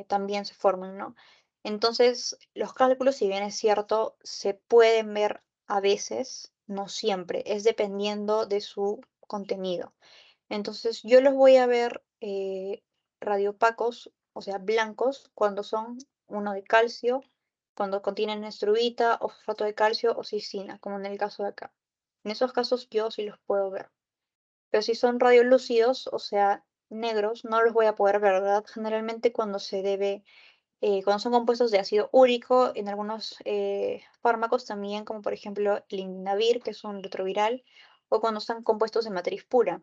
también se forman, ¿no? Entonces, los cálculos, si bien es cierto, se pueden ver a veces, no siempre, es dependiendo de su contenido. Entonces, yo los voy a ver radiopacos, o sea, blancos, cuando son uno de calcio, cuando contienen estruvita o fosfato de calcio o cisina, como en el caso de acá. En esos casos yo sí los puedo ver. Pero si son radiolúcidos, o sea, negros, no los voy a poder ver, ¿verdad? Generalmente cuando son compuestos de ácido úrico, en algunos fármacos también, como por ejemplo el Indinavir, que es un retroviral, o cuando están compuestos de matriz pura.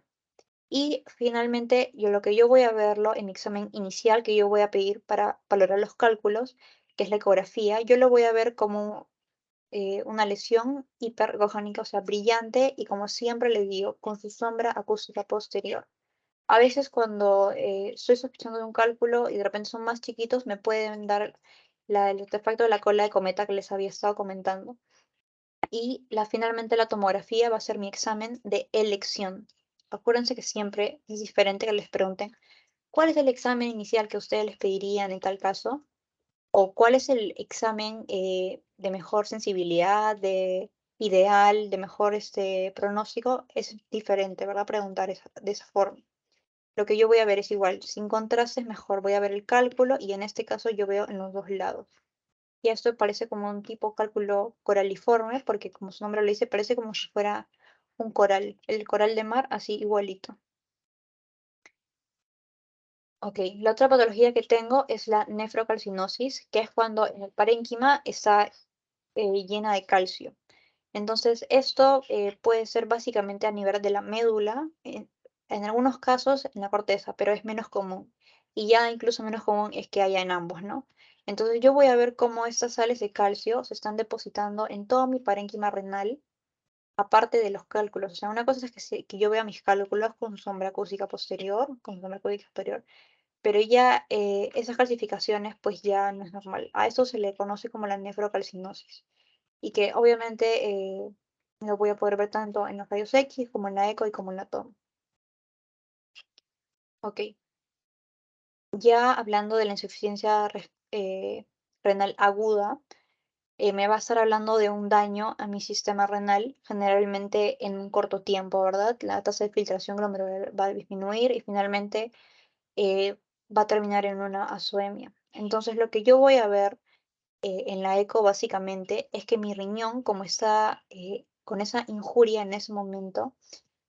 Y finalmente, lo que yo voy a verlo en mi examen inicial, que yo voy a pedir para valorar los cálculos, que es la ecografía, yo lo voy a ver como una lesión hipergogónica, o sea, brillante, y como siempre le digo, con su sombra acústica posterior. A veces cuando estoy sospechando de un cálculo y de repente son más chiquitos, me pueden dar el artefacto de la cola de cometa que les había estado comentando. Y finalmente la tomografía va a ser mi examen de elección. Acuérdense que siempre es diferente que les pregunten cuál es el examen inicial que ustedes les pedirían en tal caso o cuál es el examen de mejor sensibilidad, de ideal, de mejor pronóstico. Es diferente, ¿verdad? Preguntar de esa forma. Lo que yo voy a ver es igual, sin contrastes mejor voy a ver el cálculo y en este caso yo veo en los dos lados. Y esto parece como un tipo cálculo coraliforme, porque como su nombre lo dice, parece como si fuera un coral, el coral de mar, así igualito. Ok, la otra patología que tengo es la nefrocalcinosis, que es cuando el parénquima está llena de calcio. Entonces, esto puede ser básicamente a nivel de la médula, en algunos casos en la corteza, pero es menos común. Y ya incluso menos común es que haya en ambos, ¿no? Entonces, yo voy a ver cómo estas sales de calcio se están depositando en todo mi parénquima renal, aparte de los cálculos. O sea, una cosa es que yo vea mis cálculos con sombra acústica posterior, con sombra acústica superior, pero ya esas calcificaciones pues ya no es normal. A eso se le conoce como la nefrocalcinosis y que obviamente lo voy a poder ver tanto en los rayos X como en la eco y como en la toma. Ok, ya hablando de la insuficiencia renal aguda, me va a estar hablando de un daño a mi sistema renal, generalmente en un corto tiempo, ¿verdad? La tasa de filtración glomerular va a disminuir y finalmente eh, va a terminar en una azoemia. Entonces, lo que yo voy a ver en la eco básicamente es que mi riñón, como está con esa injuria en ese momento,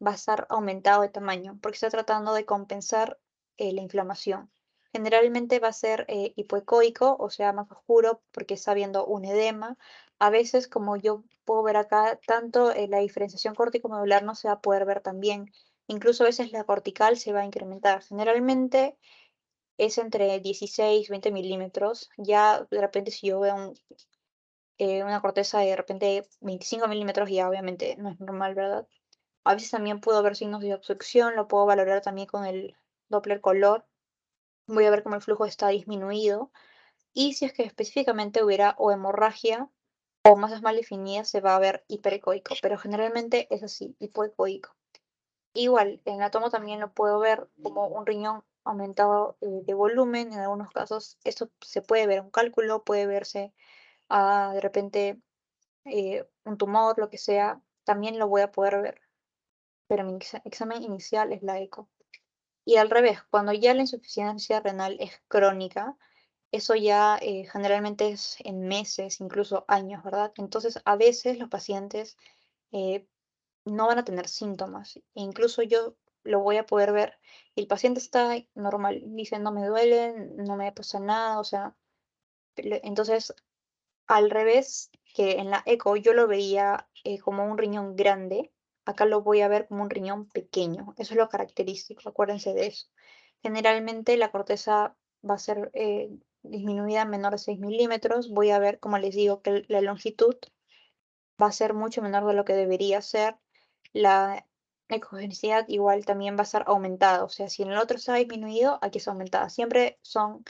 va a estar aumentado de tamaño porque está tratando de compensar la inflamación. Generalmente va a ser hipoecoico, o sea, más oscuro porque está habiendo un edema. A veces, como yo puedo ver acá, tanto la diferenciación córtico-medular no se va a poder ver también. Incluso a veces la cortical se va a incrementar. Generalmente es entre 16 y 20 milímetros. Ya de repente si yo veo una corteza de repente 25 milímetros, ya obviamente no es normal, ¿verdad? A veces también puedo ver signos de obstrucción, lo puedo valorar también con el Doppler color. Voy a ver cómo el flujo está disminuido. Y si es que específicamente hubiera o hemorragia o masas mal definidas, se va a ver hiperecoico, pero generalmente es así, hipoecoico. Igual, en la toma también lo puedo ver como un riñón aumentado de volumen. En algunos casos, esto se puede ver en un cálculo, puede verse de repente un tumor, lo que sea. También lo voy a poder ver, pero mi examen inicial es la eco. Y al revés, cuando ya la insuficiencia renal es crónica, eso ya generalmente es en meses, incluso años, ¿verdad? Entonces, a veces los pacientes eh, no van a tener síntomas. E incluso yo lo voy a poder ver. El paciente está normal, dice, no me duele, no me pasa nada, o sea, entonces, al revés que en la eco yo lo veía como un riñón grande, acá lo voy a ver como un riñón pequeño. Eso es lo característico, acuérdense de eso. Generalmente la corteza va a ser disminuida a menor de 6 milímetros. Voy a ver, como les digo, que la longitud va a ser mucho menor de lo que debería ser. La ecogenicidad igual también va a ser aumentada. O sea, si en el otro está disminuido, aquí es aumentada. Siempre son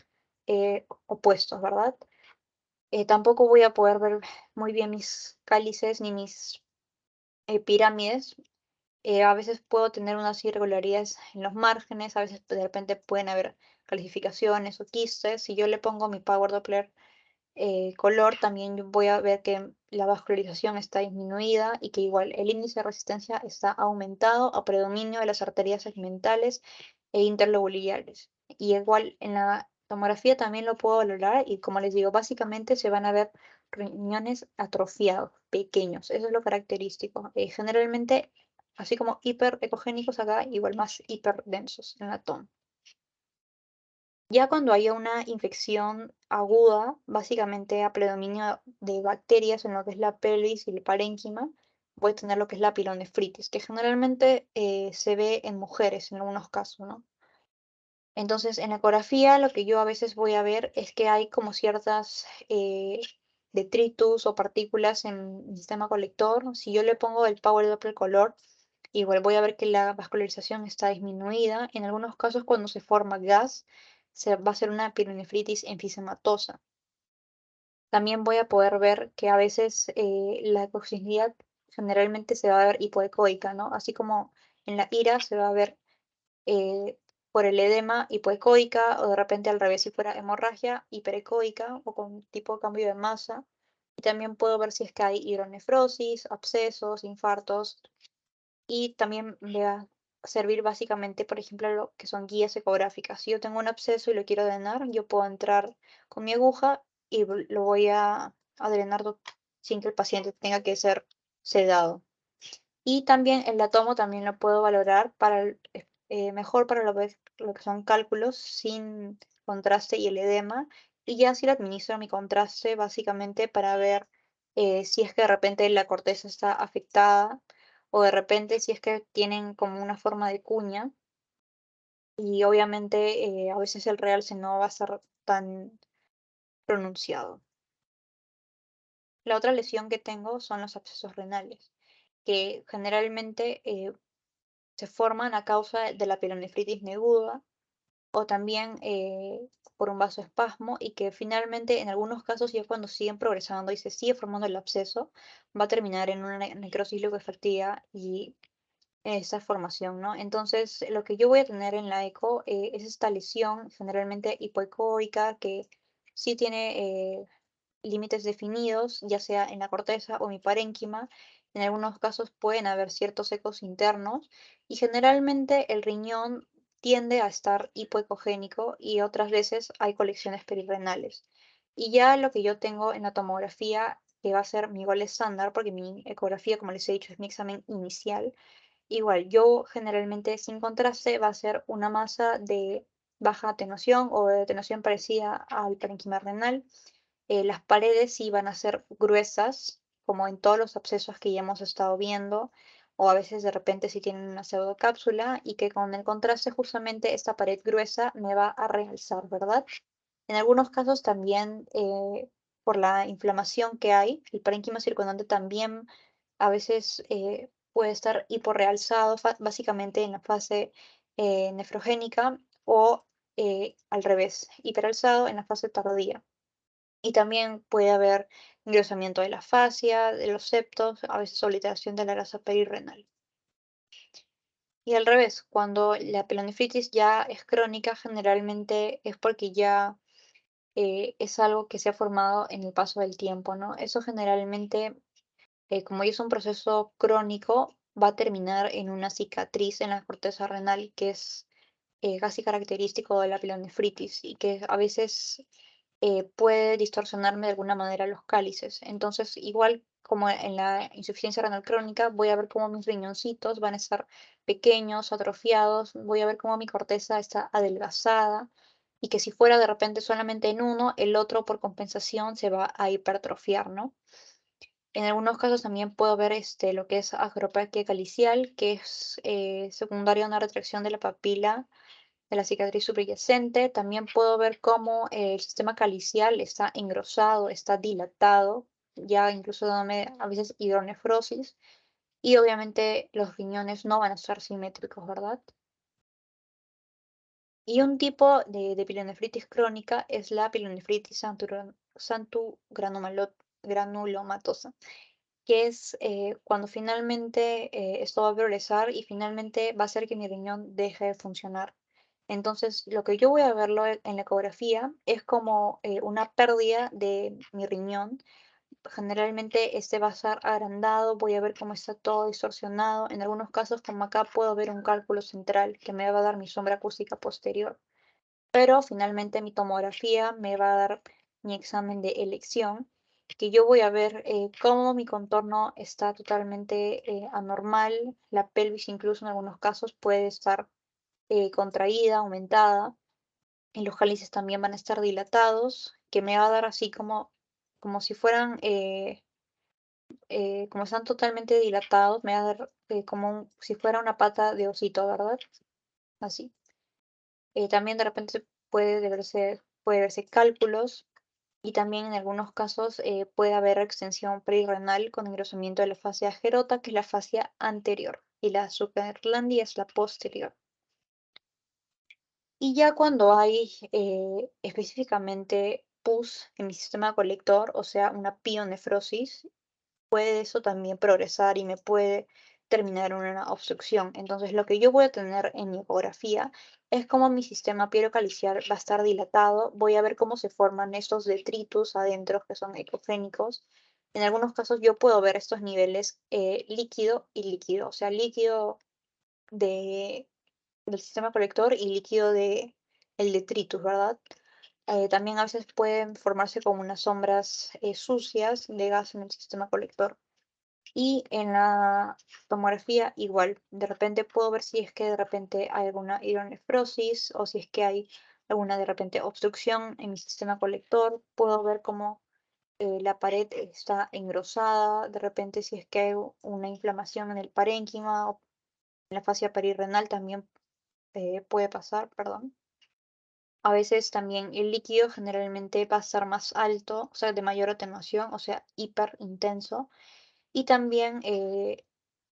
opuestos, ¿verdad? Tampoco voy a poder ver muy bien mis cálices ni mis pirámides. A veces puedo tener unas irregularidades en los márgenes, a veces de repente pueden haber calcificaciones o quistes. Si yo le pongo mi Power Doppler color, también yo voy a ver que la vascularización está disminuida y que igual el índice de resistencia está aumentado a predominio de las arterias segmentales e interlobulares. Y igual en la tomografía también lo puedo valorar y como les digo, básicamente se van a ver riñones atrofiados, pequeños. Eso es lo característico. Generalmente, así como hiperecogénicos acá, igual más hiperdensos en la toma. Ya cuando haya una infección aguda, básicamente a predominio de bacterias en lo que es la pelvis y el parénquima, voy a tener lo que es la pilonefritis, que generalmente se ve en mujeres en algunos casos, ¿no? Entonces, en ecografía lo que yo a veces voy a ver es que hay como ciertas detritus o partículas en el sistema colector. Si yo le pongo el Power Doppler color, igual voy a ver que la vascularización está disminuida. En algunos casos, cuando se forma gas, se va a hacer una pielonefritis enfisematosa. También voy a poder ver que a veces la toxicidad generalmente se va a ver hipoecoica, ¿no? Así como en la ira se va a ver eh, por el edema hipoecoica o de repente al revés si fuera hemorragia hiperecoica o con tipo de cambio de masa. Y también puedo ver si es que hay hidronefrosis, abscesos, infartos y también vea servir básicamente, por ejemplo, lo que son guías ecográficas. Si yo tengo un absceso y lo quiero drenar, yo puedo entrar con mi aguja y lo voy a drenar sin que el paciente tenga que ser sedado. Y también el atomo también lo puedo valorar para mejor para lo que son cálculos sin contraste y el edema. Y ya si le administro mi contraste básicamente para ver si es que de repente la corteza está afectada o de repente si es que tienen como una forma de cuña. Y obviamente a veces el realce no va a ser tan pronunciado. La otra lesión que tengo son los abscesos renales, que generalmente se forman a causa de la pielonefritis neguda o también por un vasoespasmo y que finalmente en algunos casos ya cuando siguen progresando y se sigue formando el absceso va a terminar en una necrosis liquefactiva y esa formación, ¿no? Entonces lo que yo voy a tener en la eco es esta lesión generalmente hipoecoica que sí tiene límites definidos, ya sea en la corteza o mi parénquima. En algunos casos pueden haber ciertos ecos internos y generalmente el riñón tiende a estar hipoecogénico y otras veces hay colecciones perirrenales. Y ya lo que yo tengo en la tomografía, que va a ser mi gol estándar, porque mi ecografía, como les he dicho, es mi examen inicial, igual yo generalmente sin contraste va a ser una masa de baja atenuación o de atenuación parecida al parénquima renal. Las paredes sí van a ser gruesas, como en todos los abscesos que ya hemos estado viendo, o a veces de repente si tienen una pseudocápsula y que con el contraste justamente esta pared gruesa me va a realzar, ¿verdad? En algunos casos también por la inflamación que hay, el parénquima circundante también a veces puede estar hiporrealzado, básicamente en la fase nefrogénica o al revés, hiperalzado en la fase tardía. Y también puede haber engrosamiento de la fascia, de los septos, a veces obliteración de la grasa perirrenal. Y al revés, cuando la pielonefritis ya es crónica, generalmente es porque ya es algo que se ha formado en el paso del tiempo, ¿no? Eso generalmente, como ya es un proceso crónico, va a terminar en una cicatriz en la corteza renal, que es casi característico de la pielonefritis y que a veces puede distorsionarme de alguna manera los cálices. Entonces, igual como en la insuficiencia renal crónica, voy a ver cómo mis riñoncitos van a estar pequeños, atrofiados, voy a ver cómo mi corteza está adelgazada y que si fuera de repente solamente en uno, el otro por compensación se va a hipertrofiar, ¿no? En algunos casos también puedo ver lo que es acropaquia calicial, que es secundaria a una retracción de la papila de la cicatriz subyacente. También puedo ver cómo el sistema calicial está engrosado, está dilatado, ya incluso dándome a veces hidronefrosis. Y obviamente los riñones no van a estar simétricos, ¿verdad? Y un tipo de pielonefritis crónica es la pielonefritis granulomatosa, que es cuando finalmente esto va a progresar y finalmente va a hacer que mi riñón deje de funcionar. Entonces, lo que yo voy a verlo en la ecografía es como una pérdida de mi riñón. Generalmente este va a estar agrandado, voy a ver cómo está todo distorsionado. En algunos casos, como acá, puedo ver un cálculo central que me va a dar mi sombra acústica posterior. Pero finalmente mi tomografía me va a dar mi examen de elección, que yo voy a ver cómo mi contorno está totalmente anormal, la pelvis incluso en algunos casos puede estar contraída, aumentada, y los cálices también van a estar dilatados, que me va a dar así como si fueran, como están totalmente dilatados, me va a dar como si fuera una pata de osito, ¿verdad? Así. También de repente puede verse cálculos y también en algunos casos puede haber extensión prerenal con engrosamiento de la fascia agerota, que es la fascia anterior, y la subperlandia es la posterior. Y ya cuando hay específicamente pus en mi sistema colector, o sea, una pionefrosis, puede eso también progresar y me puede terminar en una obstrucción. Entonces, lo que yo voy a tener en mi ecografía es cómo mi sistema pielocaliciar va a estar dilatado. Voy a ver cómo se forman estos detritus adentro que son ecogénicos. En algunos casos yo puedo ver estos niveles líquido y líquido, o sea, líquido de, del sistema colector y líquido de el detritus, ¿verdad? También a veces pueden formarse como unas sombras sucias de gas en el sistema colector. Y en la tomografía igual, de repente puedo ver si es que de repente hay alguna hidronefrosis o si es que hay alguna de repente obstrucción en mi sistema colector. Puedo ver cómo la pared está engrosada, de repente si es que hay una inflamación en el parénquima o en la fascia perirrenal también puede pasar, perdón. A veces también el líquido generalmente va a estar más alto, o sea, de mayor atenuación, o sea, hiper intenso. Y también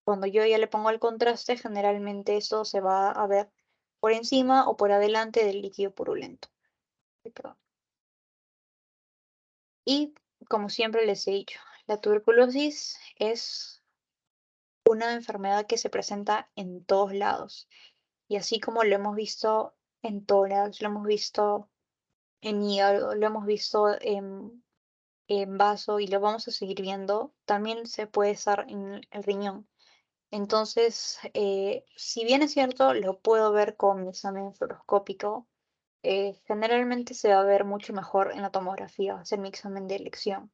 cuando yo ya le pongo el contraste, generalmente eso se va a ver por encima o por adelante del líquido purulento. Ay, perdón. Y como siempre les he dicho, la tuberculosis es una enfermedad que se presenta en todos lados. Y así como lo hemos visto en tórax, lo hemos visto en hígado, lo hemos visto en vaso y lo vamos a seguir viendo, también se puede estar en el riñón. Entonces, si bien es cierto, lo puedo ver con mi examen fluoroscópico, generalmente se va a ver mucho mejor en la tomografía, hacer mi examen de elección.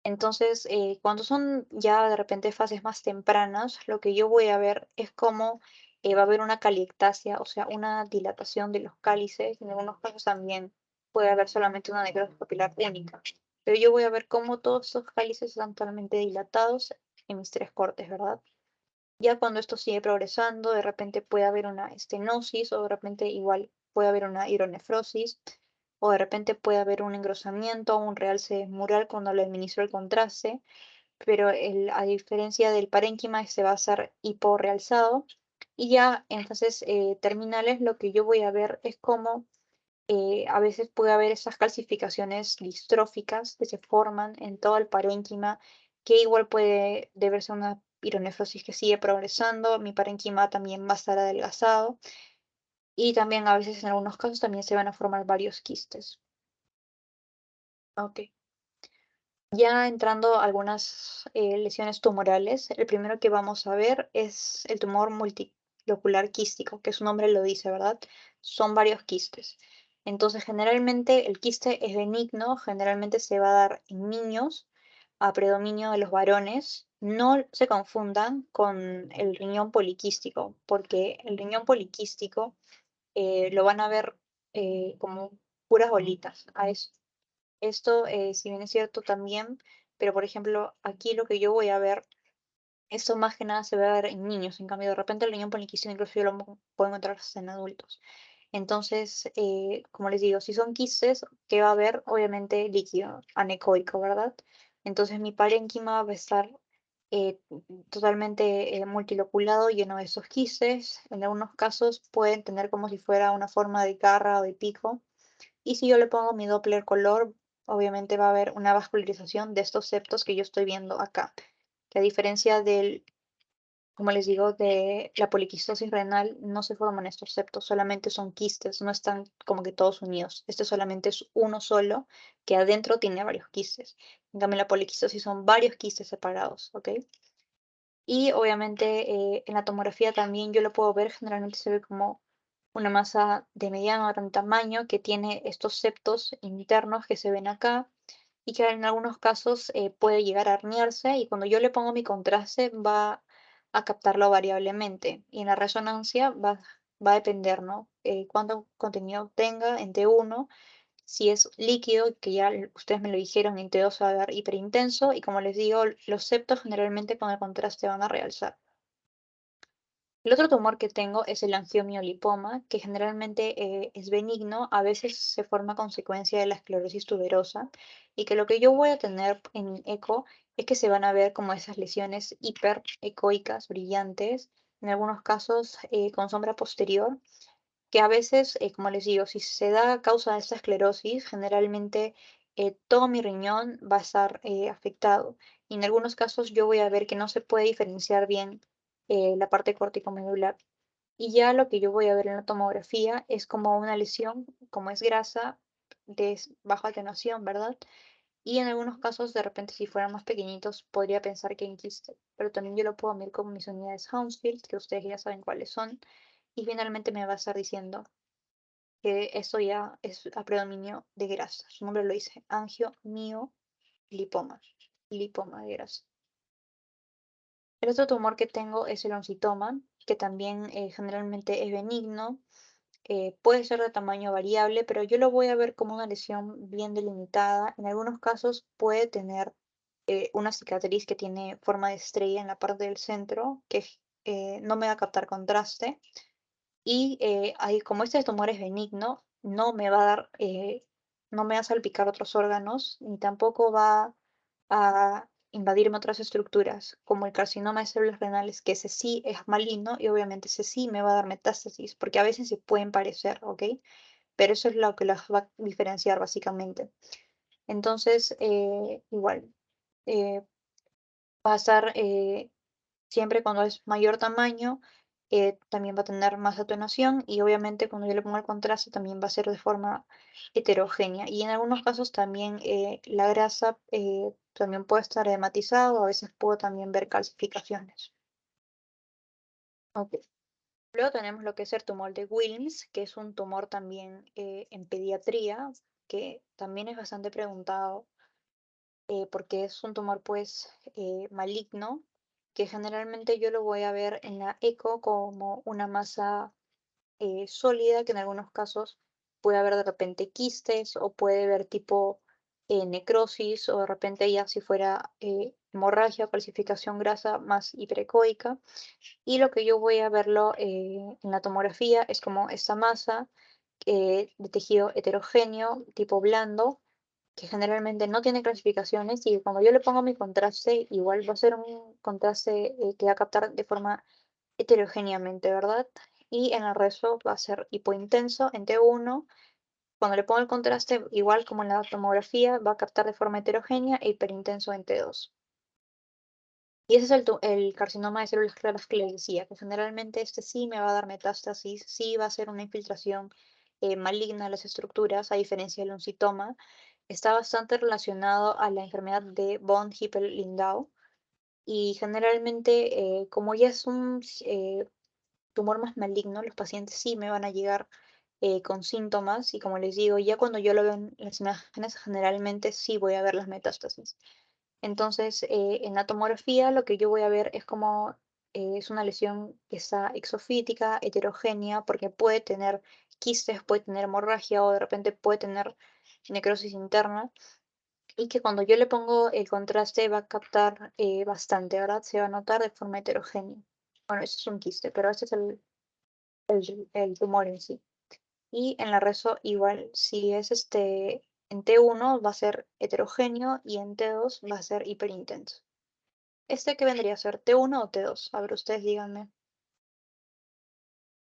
Entonces, cuando son ya de repente fases más tempranas, lo que yo voy a ver es cómo va a haber una caliectasia, o sea, una dilatación de los cálices. En algunos casos también puede haber solamente una necrosis papilar única. Pero yo voy a ver cómo todos estos cálices están totalmente dilatados en mis tres cortes, ¿verdad? Ya cuando esto sigue progresando, de repente puede haber una estenosis o de repente igual puede haber una hidronefrosis o de repente puede haber un engrosamiento o un realce mural cuando le administro el contraste, pero a diferencia del parénquima, se va a hacer hiporrealzado. Y ya en fases terminales lo que yo voy a ver es cómo a veces puede haber esas calcificaciones distróficas que se forman en todo el parénquima, que igual puede deberse a una pironefrosis que sigue progresando. Mi parénquima también va a estar adelgazado y también a veces en algunos casos también se van a formar varios quistes. Ok. Ya entrando a algunas lesiones tumorales, el primero que vamos a ver es el tumor multilocular quístico, que su nombre lo dice, ¿verdad? Son varios quistes. Entonces, generalmente el quiste es benigno, generalmente se va a dar en niños, a predominio de los varones. No se confundan con el riñón poliquístico, porque el riñón poliquístico lo van a ver como puras bolitas. Esto, si bien es cierto también, pero por ejemplo, aquí lo que yo voy a ver, esto más que nada se va a ver en niños, en cambio, de repente el riñón poliquístico incluso yo lo puedo encontrar hasta en adultos. Entonces, como les digo, si son quistes, ¿qué va a haber? Obviamente líquido anecoico, ¿verdad? Entonces mi parénquima va a estar eh, totalmente multiloculado, lleno de esos quistes. En algunos casos pueden tener como si fuera una forma de garra o de pico y si yo le pongo mi Doppler color, obviamente va a haber una vascularización de estos septos que yo estoy viendo acá. Que a diferencia del, como les digo, de la poliquistosis renal, no se forman estos septos, solamente son quistes, no están como que todos unidos. Este solamente es uno solo, que adentro tiene varios quistes. En cambio, en la poliquistosis son varios quistes separados, ¿ok? Y obviamente en la tomografía también yo lo puedo ver, generalmente se ve como una masa de mediano a gran tamaño que tiene estos septos internos que se ven acá y que en algunos casos puede llegar a herniarse y cuando yo le pongo mi contraste va a captarlo variablemente y en la resonancia va a depender, ¿no? Cuánto contenido tenga en T1, si es líquido, que ya ustedes me lo dijeron, en T2 va a dar hiperintenso y como les digo, los septos generalmente con el contraste van a realzar. El otro tumor que tengo es el angiomiolipoma, que generalmente es benigno, a veces se forma a consecuencia de la esclerosis tuberosa, y que lo que yo voy a tener en mi eco es que se van a ver como esas lesiones hiperecoicas, brillantes, en algunos casos con sombra posterior, que a veces, como les digo, si se da a causa de esta esclerosis, generalmente todo mi riñón va a estar afectado. Y en algunos casos yo voy a ver que no se puede diferenciar bien la parte corticomedular. Y ya lo que yo voy a ver en la tomografía es como una lesión, como es grasa, de baja atenuación, ¿verdad? Y en algunos casos, de repente, si fueran más pequeñitos, podría pensar que en quiste, pero también yo lo puedo medir con mis unidades Hounsfield, que ustedes ya saben cuáles son, y finalmente me va a estar diciendo que eso ya es a predominio de grasa. Su nombre lo dice, angiomiolipoma, lipoma de grasa. El otro tumor que tengo es el oncitoma, que también generalmente es benigno, puede ser de tamaño variable, pero yo lo voy a ver como una lesión bien delimitada. En algunos casos puede tener una cicatriz que tiene forma de estrella en la parte del centro, que no me va a captar contraste. Y ahí, como este tumor es benigno, no me va a dar, no me va a salpicar otros órganos, ni tampoco va a invadirme otras estructuras, como el carcinoma de células renales, que ese sí es maligno y obviamente ese sí me va a dar metástasis, porque a veces se pueden parecer, ¿ok? Pero eso es lo que las va a diferenciar básicamente. Entonces, igual, eh, va a estar siempre cuando es mayor tamaño, también va a tener más atenuación y obviamente cuando yo le pongo el contraste también va a ser de forma heterogénea. Y en algunos casos también la grasa también puede estar edematizada o a veces puedo también ver calcificaciones. Ok. Luego tenemos lo que es el tumor de Wilms, que es un tumor también en pediatría, que también es bastante preguntado porque es un tumor pues maligno, que generalmente yo lo voy a ver en la eco como una masa sólida, que en algunos casos puede haber de repente quistes o puede haber tipo necrosis o de repente ya si fuera hemorragia, calcificación grasa más hiperecoica. Y lo que yo voy a verlo en la tomografía es como esta masa de tejido heterogéneo, tipo blando, que generalmente no tiene clasificaciones y cuando yo le pongo mi contraste, igual va a ser un contraste que va a captar de forma heterogéneamente, ¿verdad? Y en el resto va a ser hipointenso en T1. Cuando le pongo el contraste, igual como en la tomografía, va a captar de forma heterogénea e hiperintenso en T2. Y ese es el carcinoma de células claras que les decía, que generalmente este sí me va a dar metástasis, sí va a ser una infiltración maligna de las estructuras, a diferencia del oncitoma. Está bastante relacionado a la enfermedad de von Hippel-Lindau y generalmente, como ya es un tumor más maligno, los pacientes sí me van a llegar con síntomas y como les digo, ya cuando yo lo veo en las imágenes, generalmente sí voy a ver las metástasis. Entonces, en la tomografía lo que yo voy a ver es como es una lesión que está exofítica, heterogénea, porque puede tener quistes, puede tener hemorragia o de repente puede tener necrosis interna y que cuando yo le pongo el contraste va a captar bastante, ¿verdad? Se va a notar de forma heterogénea. Bueno, eso es un quiste, pero este es el tumor en sí. Y en la reso igual, si es en T1 va a ser heterogéneo y en T2 va a ser hiperintenso. ¿Este qué vendría a ser? ¿T1 o T2? A ver, ustedes díganme,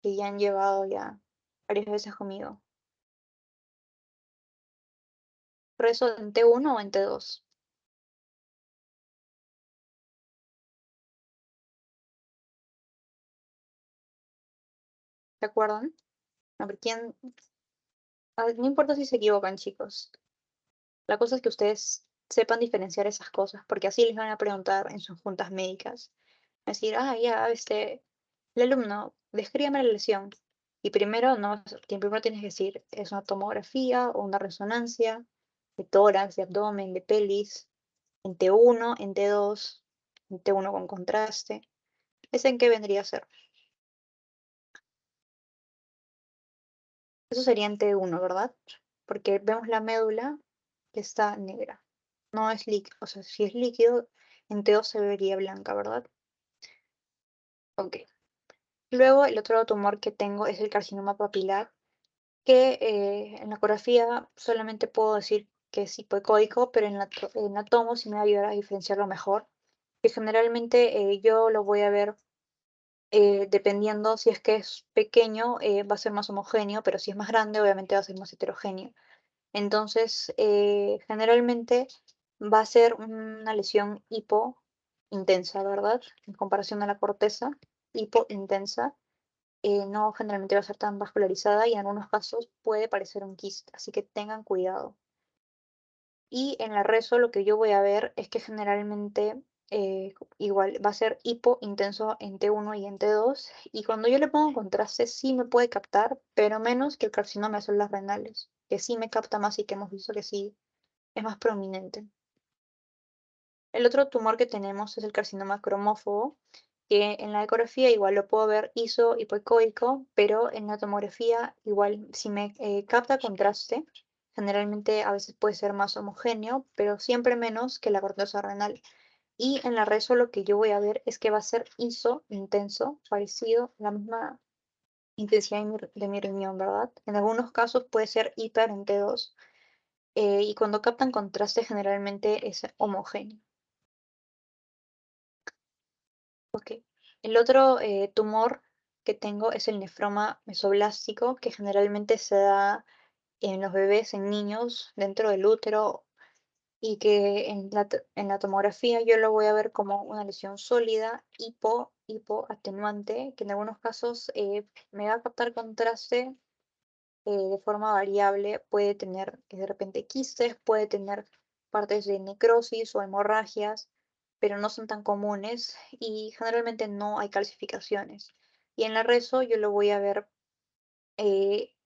que ya han llevado ya varias veces conmigo. ¿Reso en T1 o en T2? ¿Se acuerdan? A ver, ¿quién? No importa si se equivocan, chicos. La cosa es que ustedes sepan diferenciar esas cosas, porque así les van a preguntar en sus juntas médicas. Decir, ya, el alumno, descríbame la lesión. Y primero, no, primero tienes que decir, es una tomografía o una resonancia de tórax, de abdomen, de pelvis, en T1, en T2, en T1 con contraste. ¿Ese en qué vendría a ser? Eso sería en T1, ¿verdad? Porque vemos la médula que está negra. No es líquido, o sea, si es líquido, en T2 se vería blanca, ¿verdad? Ok. Luego, el otro tumor que tengo es el carcinoma papilar, que en la ecografía solamente puedo decir que es hipoecoico, pero en la tomo sí me va a ayudar a diferenciarlo mejor. Que generalmente yo lo voy a ver dependiendo si es que es pequeño, va a ser más homogéneo, pero si es más grande, obviamente va a ser más heterogéneo. Entonces, generalmente va a ser una lesión hipo intensa, ¿verdad? En comparación a la corteza, hipo intensa. No generalmente va a ser tan vascularizada y en algunos casos puede parecer un quiste, así que tengan cuidado. Y en la reso lo que yo voy a ver es que generalmente igual va a ser hipo intenso en T1 y en T2. Y cuando yo le pongo contraste sí me puede captar, pero menos que el carcinoma de células renales, que sí me capta más y que hemos visto que sí es más prominente. El otro tumor que tenemos es el carcinoma cromófobo, que en la ecografía igual lo puedo ver hipoecoico, pero en la tomografía igual si me capta contraste, generalmente a veces puede ser más homogéneo, pero siempre menos que la corteza renal. Y en la reso lo que yo voy a ver es que va a ser ISO intenso, parecido a la misma intensidad de mi riñón, ¿verdad? En algunos casos puede ser hiper en T2, y cuando captan contraste generalmente es homogéneo. Ok. El otro tumor que tengo es el nefroma mesoblástico, que generalmente se da en los bebés, en niños, dentro del útero, y que en la tomografía yo lo voy a ver como una lesión sólida, hipoatenuante, que en algunos casos me va a captar contraste de forma variable. Puede tener de repente quistes, puede tener partes de necrosis o hemorragias, pero no son tan comunes y generalmente no hay calcificaciones. Y en la reso yo lo voy a ver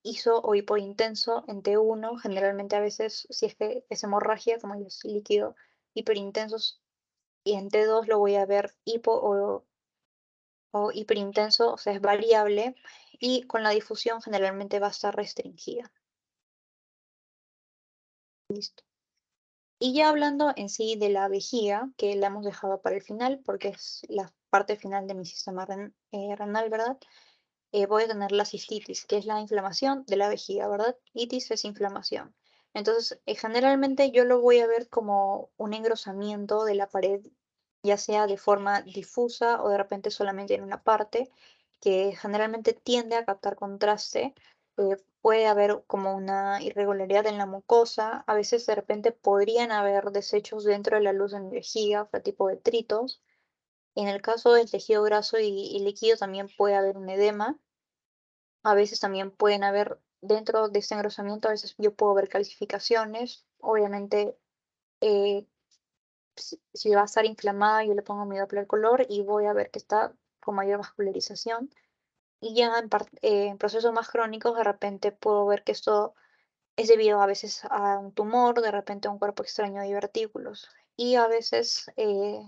ISO o hipointenso en T1, generalmente a veces si es que es hemorragia, como es líquido, hiperintensos, y en T2 lo voy a ver hipo o hiperintenso, o sea, es variable, y con la difusión generalmente va a estar restringida. Listo. Y ya hablando en sí de la vejiga, que la hemos dejado para el final, porque es la parte final de mi sistema renal, ¿verdad? Voy a tener la cistitis, que es la inflamación de la vejiga, ¿verdad? Itis es inflamación. Entonces, generalmente yo lo voy a ver como un engrosamiento de la pared, ya sea de forma difusa o de repente solamente en una parte, que generalmente tiende a captar contraste. Puede haber como una irregularidad en la mucosa. A veces de repente podrían haber desechos dentro de la luz de mi vejiga, o sea, tipo detritos. En el caso del tejido graso y líquido también puede haber un edema. A veces también pueden haber, dentro de este engrosamiento, a veces yo puedo ver calcificaciones. Obviamente, eh, si va a estar inflamada, yo le pongo mi Doppler color y voy a ver que está con mayor vascularización. Y ya en procesos más crónicos, de repente puedo ver que esto es debido a veces a un tumor, de repente a un cuerpo extraño de divertículos. Y a veces,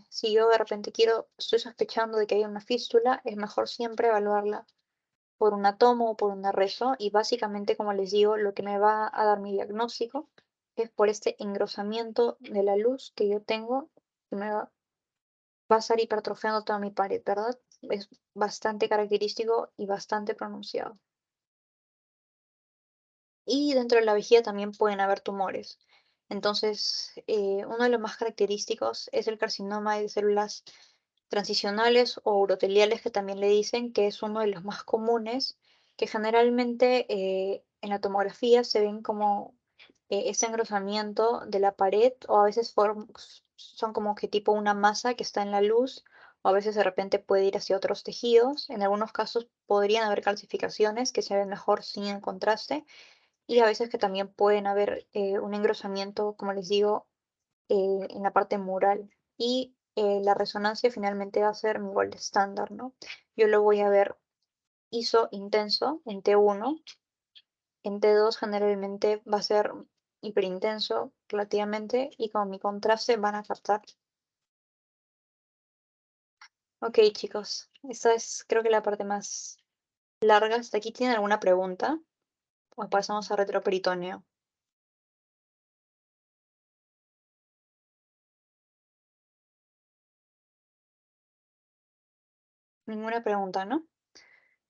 si yo de repente estoy sospechando de que hay una fístula, es mejor siempre evaluarla por una tomo o por una reso. Y básicamente, como les digo, lo que me va a dar mi diagnóstico es por este engrosamiento de la luz que yo tengo, que va a estar hipertrofiando toda mi pared, ¿verdad? Es bastante característico y bastante pronunciado. Y dentro de la vejiga también pueden haber tumores. Entonces, uno de los más característicos es el carcinoma de células transicionales o uroteliales, que también le dicen, que es uno de los más comunes, que generalmente en la tomografía se ven como ese engrosamiento de la pared, o a veces son como que tipo una masa que está en la luz, o a veces de repente puede ir hacia otros tejidos. En algunos casos podrían haber calcificaciones que se ven mejor sin el contraste, y a veces que también pueden haber un engrosamiento, como les digo, en la parte mural. Y la resonancia finalmente va a ser mi gold estándar, ¿no? Yo lo voy a ver ISO intenso en T1, en T2 generalmente va a ser hiperintenso relativamente, y con mi contraste van a captar. Ok, chicos, esta es creo que la parte más larga. ¿Hasta aquí tienen alguna pregunta? O pasamos a retroperitoneo. Ninguna pregunta, ¿no?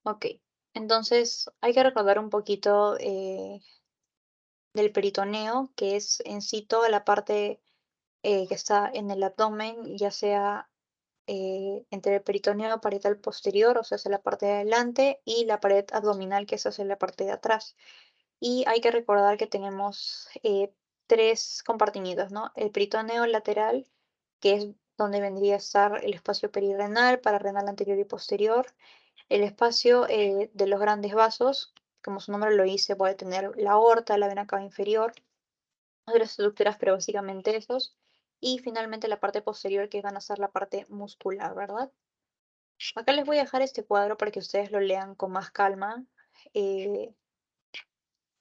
Ok, entonces hay que recordar un poquito del peritoneo, que es en sí toda la parte que está en el abdomen, ya sea entre el peritoneo parietal posterior, o sea, hacia la parte de adelante, y la pared abdominal, que es hacia la parte de atrás. Y hay que recordar que tenemos tres compartimientos, ¿no? El peritoneo lateral, que es donde vendría a estar el espacio perirrenal, pararrenal anterior y posterior. El espacio de los grandes vasos, como su nombre lo dice, puede tener la aorta, la vena cava inferior, otras estructuras, pero básicamente esos. Y finalmente la parte posterior que van a ser la parte muscular, ¿verdad? Acá les voy a dejar este cuadro para que ustedes lo lean con más calma. Eh,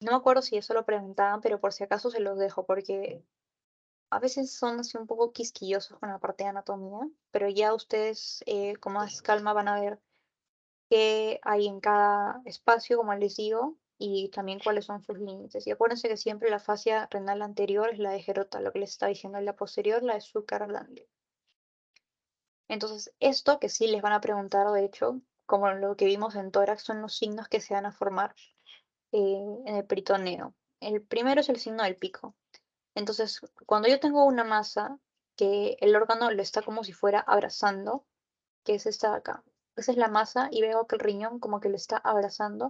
no me acuerdo si eso lo preguntaban, pero por si acaso se los dejo, porque a veces son así un poco quisquillosos con la parte de anatomía, pero ya ustedes con más calma van a ver qué hay en cada espacio, como les digo, y también cuáles son sus límites. Y acuérdense que siempre la fascia renal anterior es la de Gerota, lo que les estaba diciendo, y la posterior, la de Zucker-Lande. Entonces, esto que sí les van a preguntar, de hecho, como lo que vimos en tórax, son los signos que se van a formar en el peritoneo. El primero es el signo del pico. Entonces, cuando yo tengo una masa que el órgano lo está como si fuera abrazando, que es esta de acá. Esa es la masa y veo que el riñón como que lo está abrazando.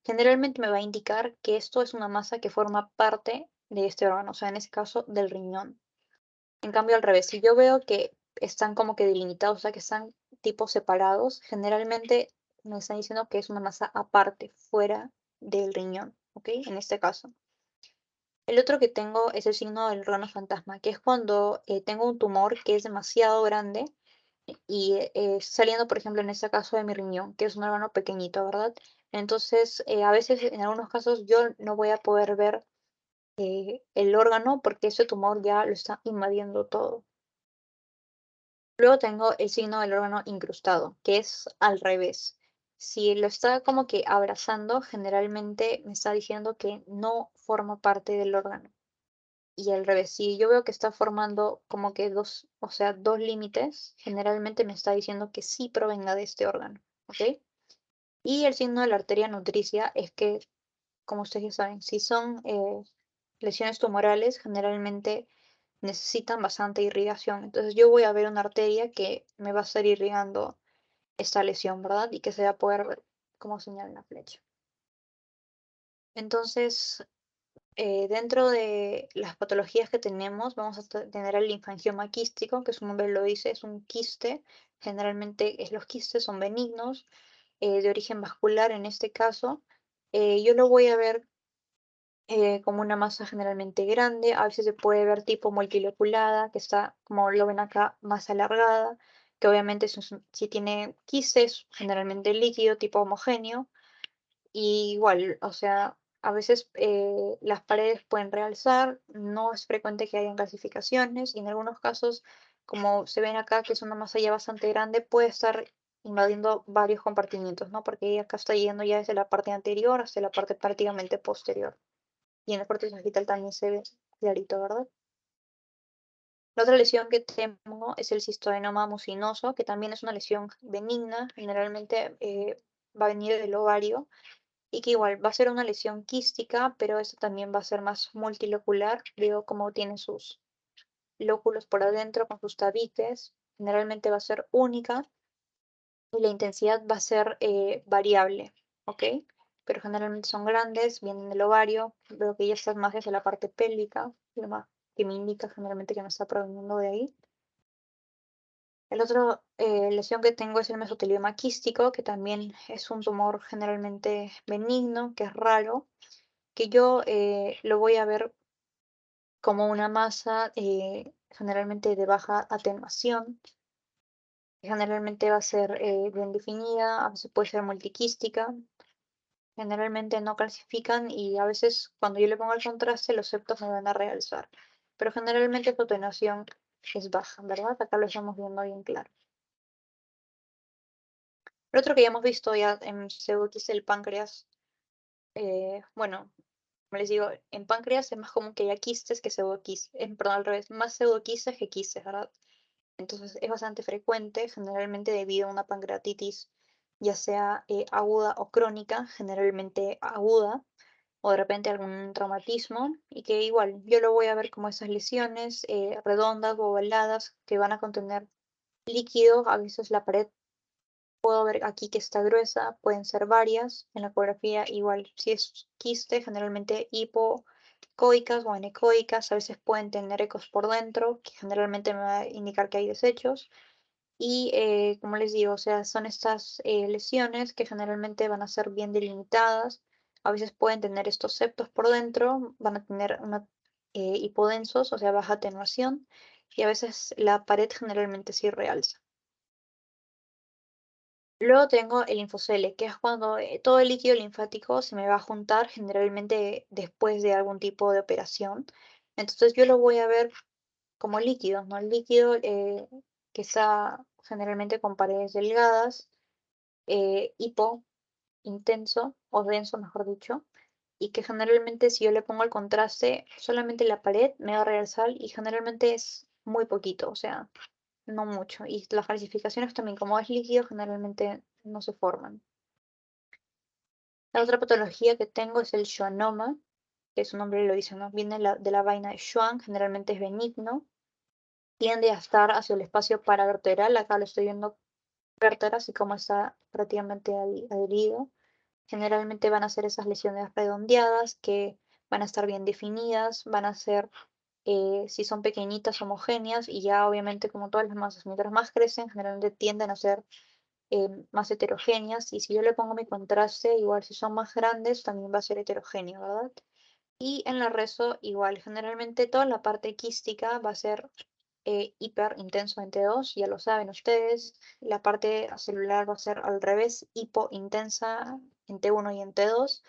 Generalmente me va a indicar que esto es una masa que forma parte de este órgano, o sea, en este caso del riñón. En cambio, al revés, si yo veo que están como que delimitados, o sea, que están tipos separados, generalmente me están diciendo que es una masa aparte, fuera del riñón, ¿ok? En este caso. El otro que tengo es el signo del órgano fantasma, que es cuando tengo un tumor que es demasiado grande y saliendo, por ejemplo, en este caso de mi riñón, que es un órgano pequeñito, ¿verdad? Entonces, a veces, en algunos casos, yo no voy a poder ver el órgano porque ese tumor ya lo está invadiendo todo. Luego tengo el signo del órgano incrustado, que es al revés. Si lo está como que abrazando, generalmente me está diciendo que no forma parte del órgano. Y al revés, si yo veo que está formando como que dos, o sea, dos límites, generalmente me está diciendo que sí provenga de este órgano, ¿ok? Y el signo de la arteria nutricia es que, como ustedes ya saben, si son lesiones tumorales, generalmente necesitan bastante irrigación. Entonces yo voy a ver una arteria que me va a estar irrigando esta lesión, ¿verdad? Y que se va a poder ver como señala en la flecha. Entonces, dentro de las patologías que tenemos, vamos a tener el linfangioma quístico, que su nombre lo dice, es un quiste. Generalmente los quistes son benignos, de origen vascular en este caso. Yo lo voy a ver como una masa generalmente grande, a veces se puede ver tipo multiloculada, que está, como lo ven acá, más alargada, que obviamente si tiene quistes, generalmente líquido, tipo homogéneo. Y igual, o sea, a veces las paredes pueden realzar, no es frecuente que hayan calcificaciones y en algunos casos, como se ven acá, que es una masa ya bastante grande, puede estar invadiendo varios compartimientos, ¿no? Porque acá está yendo ya desde la parte anterior hasta la parte prácticamente posterior. Y en el corte sagital también se ve clarito, ¿verdad? La otra lesión que tengo es el cistoadenoma mucinoso, que también es una lesión benigna, generalmente va a venir del ovario y que igual va a ser una lesión quística, pero esto también va a ser más multilocular. Veo cómo tiene sus lóculos por adentro con sus tabiques. Generalmente va a ser única y la intensidad va a ser variable, ¿ok? Pero generalmente son grandes, vienen del ovario. Veo que ya están más desde la parte pélvica, lo más que me indica generalmente que no está proveniendo de ahí. El otro lesión que tengo es el mesotelioma quístico, que también es un tumor generalmente benigno, que es raro, que yo lo voy a ver como una masa generalmente de baja atenuación, que generalmente va a ser bien definida, a veces puede ser multiquística, generalmente no calcifican y a veces cuando yo le pongo el contraste los septos me van a realzar, pero generalmente su atenuación es baja, ¿verdad? Acá lo estamos viendo bien claro. El otro que ya hemos visto ya en pseudoquistes del páncreas, bueno, como les digo, en páncreas es más común que haya quistes que pseudoquistes, perdón, al revés, más pseudoquistes que quistes, ¿verdad? Entonces es bastante frecuente, generalmente debido a una pancreatitis, ya sea aguda o crónica, generalmente aguda, o de repente algún traumatismo, y que igual yo lo voy a ver como esas lesiones redondas o ovaladas que van a contener líquido, a veces la pared puedo ver aquí que está gruesa, pueden ser varias. En la ecografía, igual, si es quiste, generalmente hipocoicas o anecoicas, a veces pueden tener ecos por dentro, que generalmente me va a indicar que hay desechos. Y como les digo, o sea, son estas lesiones que generalmente van a ser bien delimitadas. A veces pueden tener estos septos por dentro, van a tener una hipodensos, o sea, baja atenuación, y a veces la pared generalmente sí realza. Luego tengo el linfocele, que es cuando todo el líquido linfático se me va a juntar generalmente después de algún tipo de operación. Entonces yo lo voy a ver como líquido, ¿no? El líquido que está generalmente con paredes delgadas, hipo, intenso o denso, mejor dicho, y que generalmente si yo le pongo el contraste, solamente la pared me va a realzar y generalmente es muy poquito, o sea, no mucho. Y las calcificaciones también, como es líquido, generalmente no se forman. La otra patología que tengo es el schwannoma, que su nombre lo dice, ¿no? Viene de la vaina de Schwann, generalmente es benigno, tiende a estar hacia el espacio paravertebral, acá lo estoy viendo vértebra, así como está prácticamente adherido. Generalmente van a ser esas lesiones redondeadas que van a estar bien definidas, van a ser, si son pequeñitas, homogéneas y ya obviamente como todas las masas, mientras más crecen, generalmente tienden a ser más heterogéneas y si yo le pongo mi contraste, igual si son más grandes, también va a ser heterogéneo, ¿verdad? Y en la reso igual, generalmente toda la parte quística va a ser hiper intenso en T2, ya lo saben ustedes. La parte celular va a ser al revés, hipo intensa en T1 y en T2.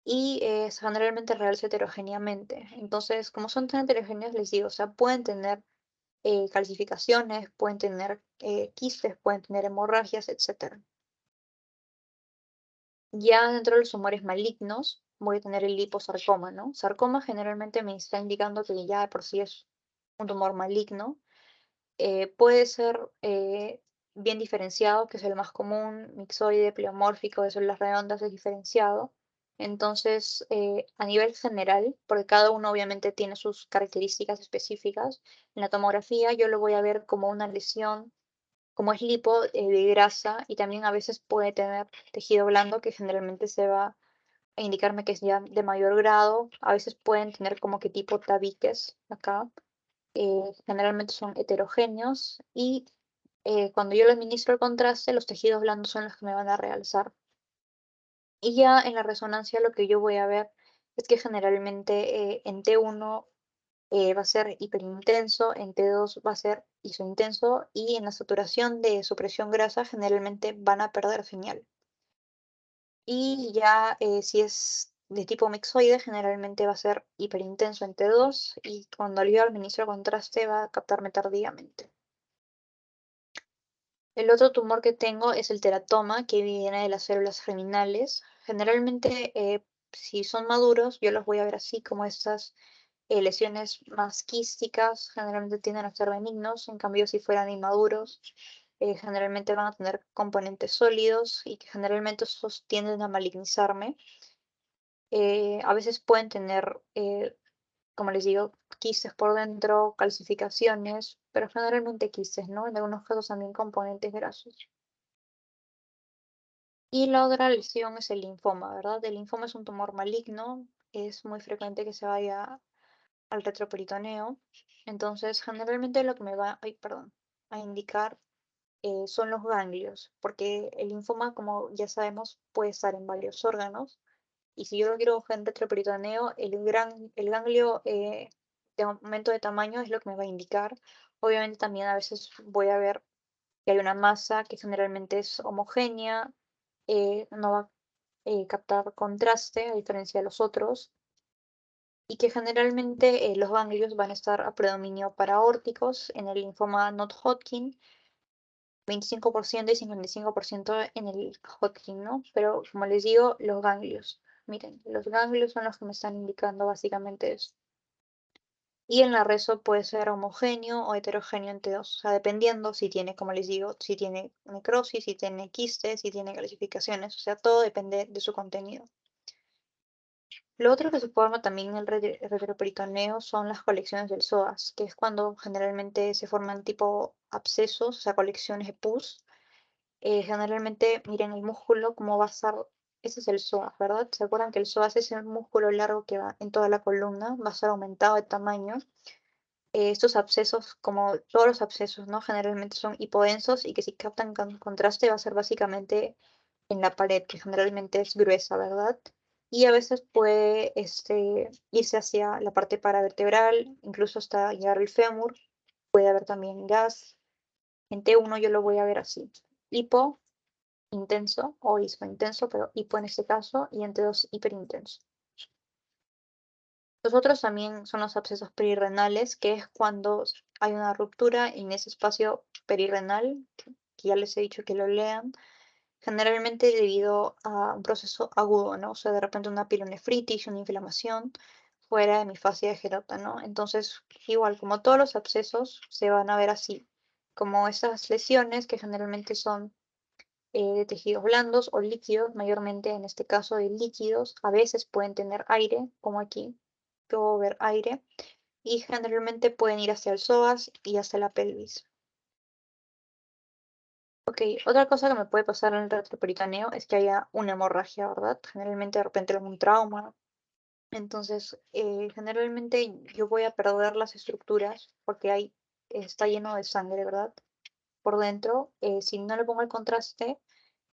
Y generalmente realza heterogéneamente. Entonces, como son tan heterogéneos, les digo, o sea, pueden tener calcificaciones, pueden tener quistes, pueden tener hemorragias, etc. Ya dentro de los tumores malignos, voy a tener el liposarcoma, ¿no? Sarcoma generalmente me está indicando que ya de por sí es un tumor maligno. Puede ser bien diferenciado, que es el más común, mixoide, pleomórfico, de células redondas es diferenciado. Entonces, a nivel general, porque cada uno obviamente tiene sus características específicas, en la tomografía yo lo voy a ver como una lesión, como es lipo de grasa y también a veces puede tener tejido blando que generalmente se va a indicarme que es ya de mayor grado. A veces pueden tener como que tipo tabiques acá, generalmente son heterogéneos y cuando yo le administro el contraste, los tejidos blandos son los que me van a realzar. Y ya en la resonancia lo que yo voy a ver es que generalmente en T1 va a ser hiperintenso, en T2 va a ser isointenso y en la saturación de supresión grasa generalmente van a perder señal. Y ya si es de tipo mixoide, generalmente va a ser hiperintenso en T2 y cuando yo administro contraste va a captarme tardíamente. El otro tumor que tengo es el teratoma, que viene de las células germinales. Generalmente, si son maduros, yo los voy a ver así como estas lesiones más quísticas, generalmente tienden a ser benignos. En cambio, si fueran inmaduros, generalmente van a tener componentes sólidos y que generalmente estos tienden a malignizarme. A veces pueden tener, como les digo, quistes por dentro, calcificaciones, pero generalmente quistes, ¿no? En algunos casos también componentes grasos. Y la otra lesión es el linfoma, ¿verdad? El linfoma es un tumor maligno, es muy frecuente que se vaya al retroperitoneo. Entonces, generalmente lo que me va, ay, perdón, a indicar son los ganglios, porque el linfoma, como ya sabemos, puede estar en varios órganos. Y si yo lo quiero buscar en retroperitoneo, el ganglio de aumento de tamaño es lo que me va a indicar. Obviamente también a veces voy a ver que hay una masa que generalmente es homogénea, no va a captar contraste a diferencia de los otros, y que generalmente los ganglios van a estar a predominio paraórticos en el linfoma not-Hodgkin, 25% y 55% en el Hodgkin, ¿no? Pero como les digo, los ganglios. Miren, los ganglios son los que me están indicando básicamente eso. Y en la reso puede ser homogéneo o heterogéneo en T2, o sea, dependiendo si tiene, como les digo, si tiene necrosis, si tiene quistes, si tiene calcificaciones, o sea, todo depende de su contenido. Lo otro que se forma también en el retroperitoneo son las colecciones del psoas, que es cuando generalmente se forman tipo abscesos, o sea, colecciones de pus. Generalmente, miren el músculo, cómo va a estar, ese es el psoas, ¿verdad? ¿Se acuerdan que el psoas es el músculo largo que va en toda la columna? Va a ser aumentado de tamaño. Estos abscesos, como todos los abscesos, ¿no? Generalmente son hipodensos y que si captan contraste va a ser básicamente en la pared, que generalmente es gruesa, ¿verdad? y a veces puede irse hacia la parte paravertebral, incluso hasta llegar al fémur. Puede haber también gas. En T1 yo lo voy a ver así. Hipo intenso o intenso, pero hipo en este caso, y en T2 hiperintenso. Los otros también son los abscesos perirrenales, que es cuando hay una ruptura en ese espacio perirrenal, que ya les he dicho que lo lean, generalmente debido a un proceso agudo, ¿no? O sea, de repente una pielonefritis, una inflamación fuera de mi fascia de Gerota, ¿no? Entonces, igual, como todos los abscesos, se van a ver así, como esas lesiones que generalmente son de tejidos blandos o líquidos, mayormente en este caso de líquidos, a veces pueden tener aire, como aquí, puedo ver aire, y generalmente pueden ir hacia el psoas y hacia la pelvis. Ok, otra cosa que me puede pasar en el retroperitoneo es que haya una hemorragia, ¿verdad? Generalmente de repente algún trauma. Entonces, generalmente yo voy a perder las estructuras porque está lleno de sangre, ¿verdad? Por dentro. Si no le pongo el contraste,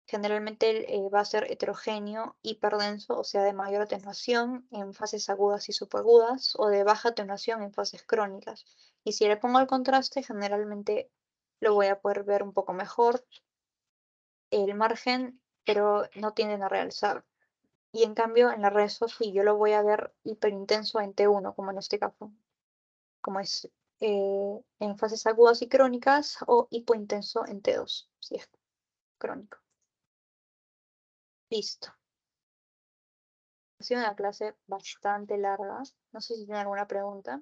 generalmente va a ser heterogéneo, hiperdenso, o sea, de mayor atenuación en fases agudas y subagudas, o de baja atenuación en fases crónicas. Y si le pongo el contraste, generalmente lo voy a poder ver un poco mejor el margen, pero no tienden a realzar. Y en cambio, en la red sí, yo lo voy a ver hiperintenso en T1, como en este caso, como es en fases agudas y crónicas, o hipointenso en T2, si es crónico. Listo. Ha sido una clase bastante larga. No sé si tienen alguna pregunta.